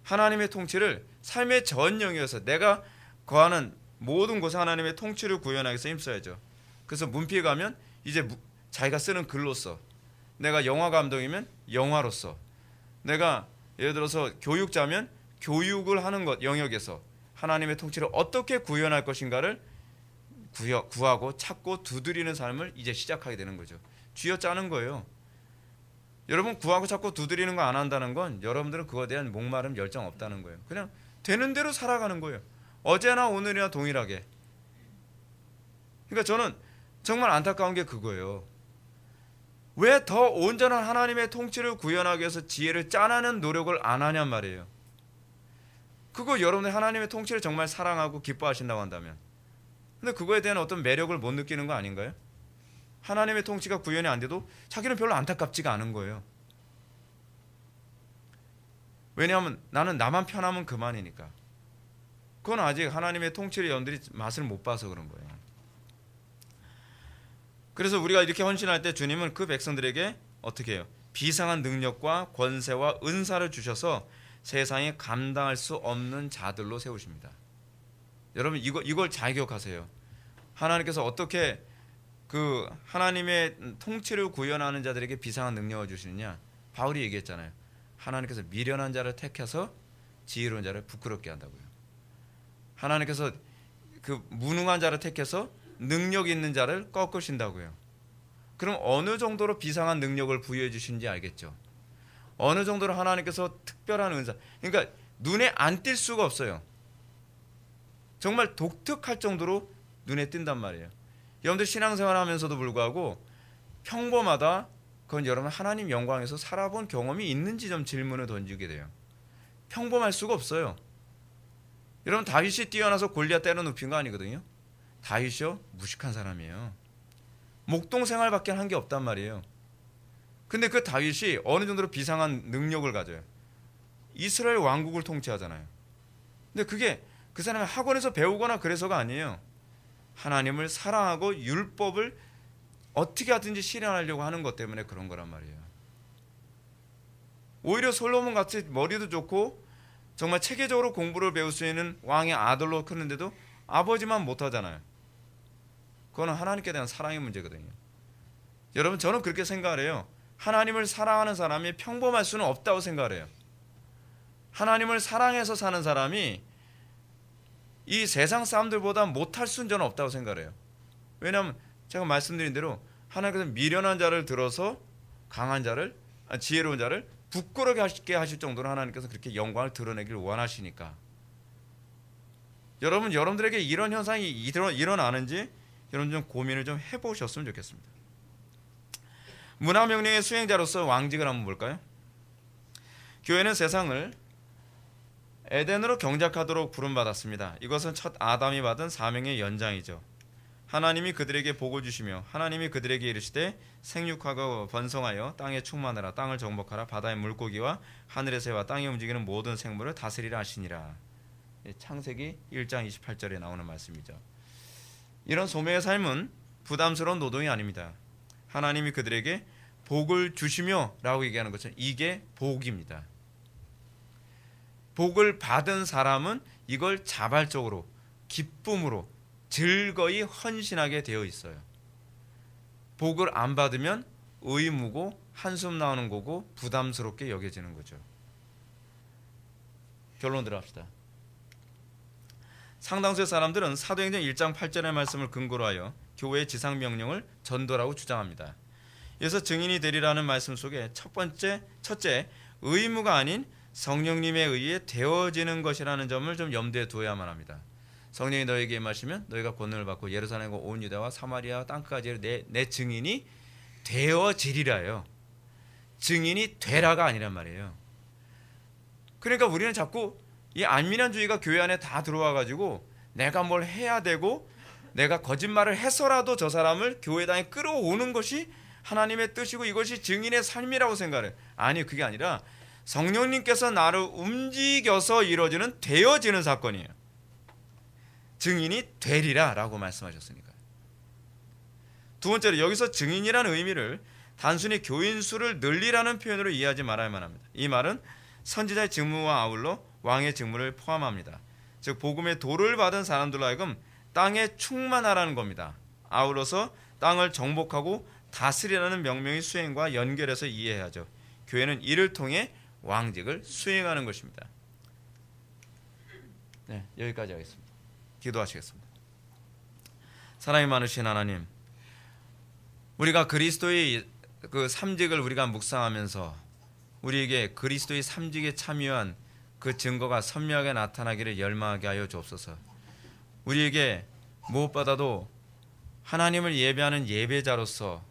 하나님의 통치를 삶의 전 영역에서 내가 거하는 모든 곳에 하나님의 통치를 구현하기 위해서 힘써야죠. 그래서 문피에 가면 이제 자기가 쓰는 글로서, 내가 영화 감독이면 영화로서, 내가 예를 들어서 교육자면 교육을 하는 것 영역에서 하나님의 통치를 어떻게 구현할 것인가를 구하고 찾고 두드리는 삶을 이제 시작하게 되는 거죠. 쥐어짜는 거예요. 여러분 구하고 찾고 두드리는 거 안 한다는 건 여러분들은 그거에 대한 목마름 열정 없다는 거예요. 그냥 되는 대로 살아가는 거예요. 어제나 오늘이나 동일하게. 그러니까 저는 정말 안타까운 게 그거예요. 왜 더 온전한 하나님의 통치를 구현하기 위해서 지혜를 짜내는 노력을 안 하냔 말이에요. 그거 여러분이 하나님의 통치를 정말 사랑하고 기뻐하신다고 한다면, 근데 그거에 대한 어떤 매력을 못 느끼는 거 아닌가요? 하나님의 통치가 구현이 안 돼도 자기는 별로 안타깝지가 않은 거예요. 왜냐하면 나는 나만 편하면 그만이니까. 그건 아직 하나님의 통치의 영들이 맛을 못 봐서 그런 거예요. 그래서 우리가 이렇게 헌신할 때 주님은 그 백성들에게 어떻게 해요? 비상한 능력과 권세와 은사를 주셔서 세상에 감당할 수 없는 자들로 세우십니다. 여러분 이걸 잘 기억하세요. 하나님께서 어떻게 그 하나님의 통치를 구현하는 자들에게 비상한 능력을 주시느냐? 바울이 얘기했잖아요. 하나님께서 미련한 자를 택해서 지혜로운 자를 부끄럽게 한다고요. 하나님께서 그 무능한 자를 택해서 능력 있는 자를 꺾으신다고요. 그럼 어느 정도로 비상한 능력을 부여해 주시는지 알겠죠? 어느 정도로 하나님께서 특별한 은사, 그러니까 눈에 안 띌 수가 없어요. 정말 독특할 정도로 눈에 띈단 말이에요. 여러분들 신앙생활 하면서도 불구하고 평범하다, 그건 여러분 하나님 영광에서 살아본 경험이 있는지 좀 질문을 던지게 돼요. 평범할 수가 없어요. 여러분 다윗이 뛰어나서 골리앗 때려 눕힌 거 아니거든요. 다윗이요? 무식한 사람이에요. 목동 생활밖에 한 게 없단 말이에요. 근데 그 다윗이 어느 정도로 비상한 능력을 가져요. 이스라엘 왕국을 통치하잖아요. 근데 그게 그 사람이 학원에서 배우거나 그래서가 아니에요. 하나님을 사랑하고 율법을 어떻게 하든지 실현하려고 하는 것 때문에 그런 거란 말이에요. 오히려 솔로몬 같이 머리도 좋고 정말 체계적으로 공부를 배울 수 있는 왕의 아들로 크는데도 아버지만 못하잖아요. 그거는 하나님께 대한 사랑의 문제거든요. 여러분 저는 그렇게 생각을 해요. 하나님을 사랑하는 사람이 평범할 수는 없다고 생각을 해요. 하나님을 사랑해서 사는 사람이 이 세상 사람들보다 못할 수는 저는 없다고 생각을 해요. 왜냐하면 제가 말씀드린 대로 하나님께서 미련한 자를 들어서 강한 자를, 지혜로운 자를 부끄럽게 하실 정도로 하나님께서 그렇게 영광을 드러내길 원하시니까. 여러분들에게 이런 현상이 일어나는지 여러분 좀 고민을 좀 해보셨으면 좋겠습니다. 문화명령의 수행자로서 왕직을 한번 볼까요? 교회는 세상을 에덴으로 경작하도록 부름받았습니다. 이것은 첫 아담이 받은 사명의 연장이죠. 하나님이 그들에게 복을 주시며 하나님이 그들에게 이르시되 생육하고 번성하여 땅에 충만하라. 땅을 정복하라. 바다의 물고기와 하늘의 새와 땅에 움직이는 모든 생물을 다스리라 하시니라. 창세기 1장 28절에 나오는 말씀이죠. 이런 소명의 삶은 부담스러운 노동이 아닙니다. 하나님이 그들에게 복을 주시며 라고 얘기하는 것은 이게 복입니다. 복을 받은 사람은 이걸 자발적으로 기쁨으로 즐거이 헌신하게 되어 있어요. 복을 안 받으면 의무고 한숨 나오는 거고 부담스럽게 여겨지는 거죠. 결론 들어갑시다. 상당수의 사람들은 사도행전 1장 8절의 말씀을 근거로 하여 교회의 지상명령을 전도라고 주장합니다. 그래서 증인이 되리라는 말씀 속에 첫째 의무가 아닌 성령님에 의해 되어지는 것이라는 점을 좀 염두에 두어야만 합니다. 성령이 너에게 임하시면 너희가 권능을 받고 예루살렘과 온 유다와 사마리아 땅까지 내 증인이 되어지리라요. 증인이 되라가 아니란 말이에요. 그러니까 우리는 자꾸 이 안민환주의가 교회 안에 다 들어와 가지고 내가 뭘 해야 되고 내가 거짓말을 해서라도 저 사람을 교회당에 끌어오는 것이 하나님의 뜻이고 이것이 증인의 삶이라고 생각해요. 아니 그게 아니라 성령님께서 나를 움직여서 이루어지는 되어지는 사건이에요. 증인이 되리라 라고 말씀하셨으니까요. 두 번째로 여기서 증인이라는 의미를 단순히 교인 수를 늘리라는 표현으로 이해하지 말아야만 합니다. 이 말은 선지자의 직무와 아울러 왕의 직무를 포함합니다. 즉 복음의 도를 받은 사람들로 하여금 땅에 충만하라는 겁니다. 아울러서 땅을 정복하고 다스리라는 명령의 수행과 연결해서 이해해야죠. 교회는 이를 통해 왕직을 수행하는 것입니다. 네, 여기까지 하겠습니다. 기도하시겠습니다. 사랑이 많으신 하나님, 우리가 그리스도의 그 삼직을 우리가 묵상하면서 우리에게 그리스도의 삼직에 참여한 그 증거가 선명하게 나타나기를 열망하게 하여 주옵소서. 우리에게 무엇보다도 하나님을 예배하는 예배자로서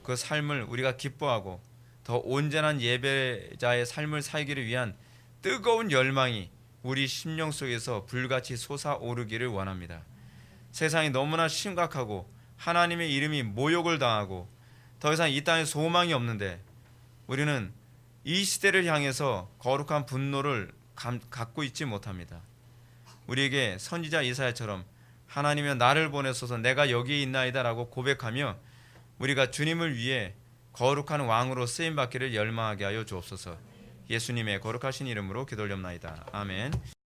그 삶을 우리가 기뻐하고 더 온전한 예배자의 삶을 살기를 위한 뜨거운 열망이 우리 심령 속에서 불같이 솟아오르기를 원합니다. 세상이 너무나 심각하고 하나님의 이름이 모욕을 당하고 더 이상 이 땅에 소망이 없는데 우리는 이 시대를 향해서 거룩한 분노를 갖고 있지 못합니다. 우리에게 선지자 이사야처럼 하나님이여 나를 보내소서 내가 여기에 있나이다라고 고백하며 우리가 주님을 위해 거룩한 왕으로 쓰임 받기를 열망하게 하여 주옵소서. 예수님의 거룩하신 이름으로 기도올렵나이다. 아멘.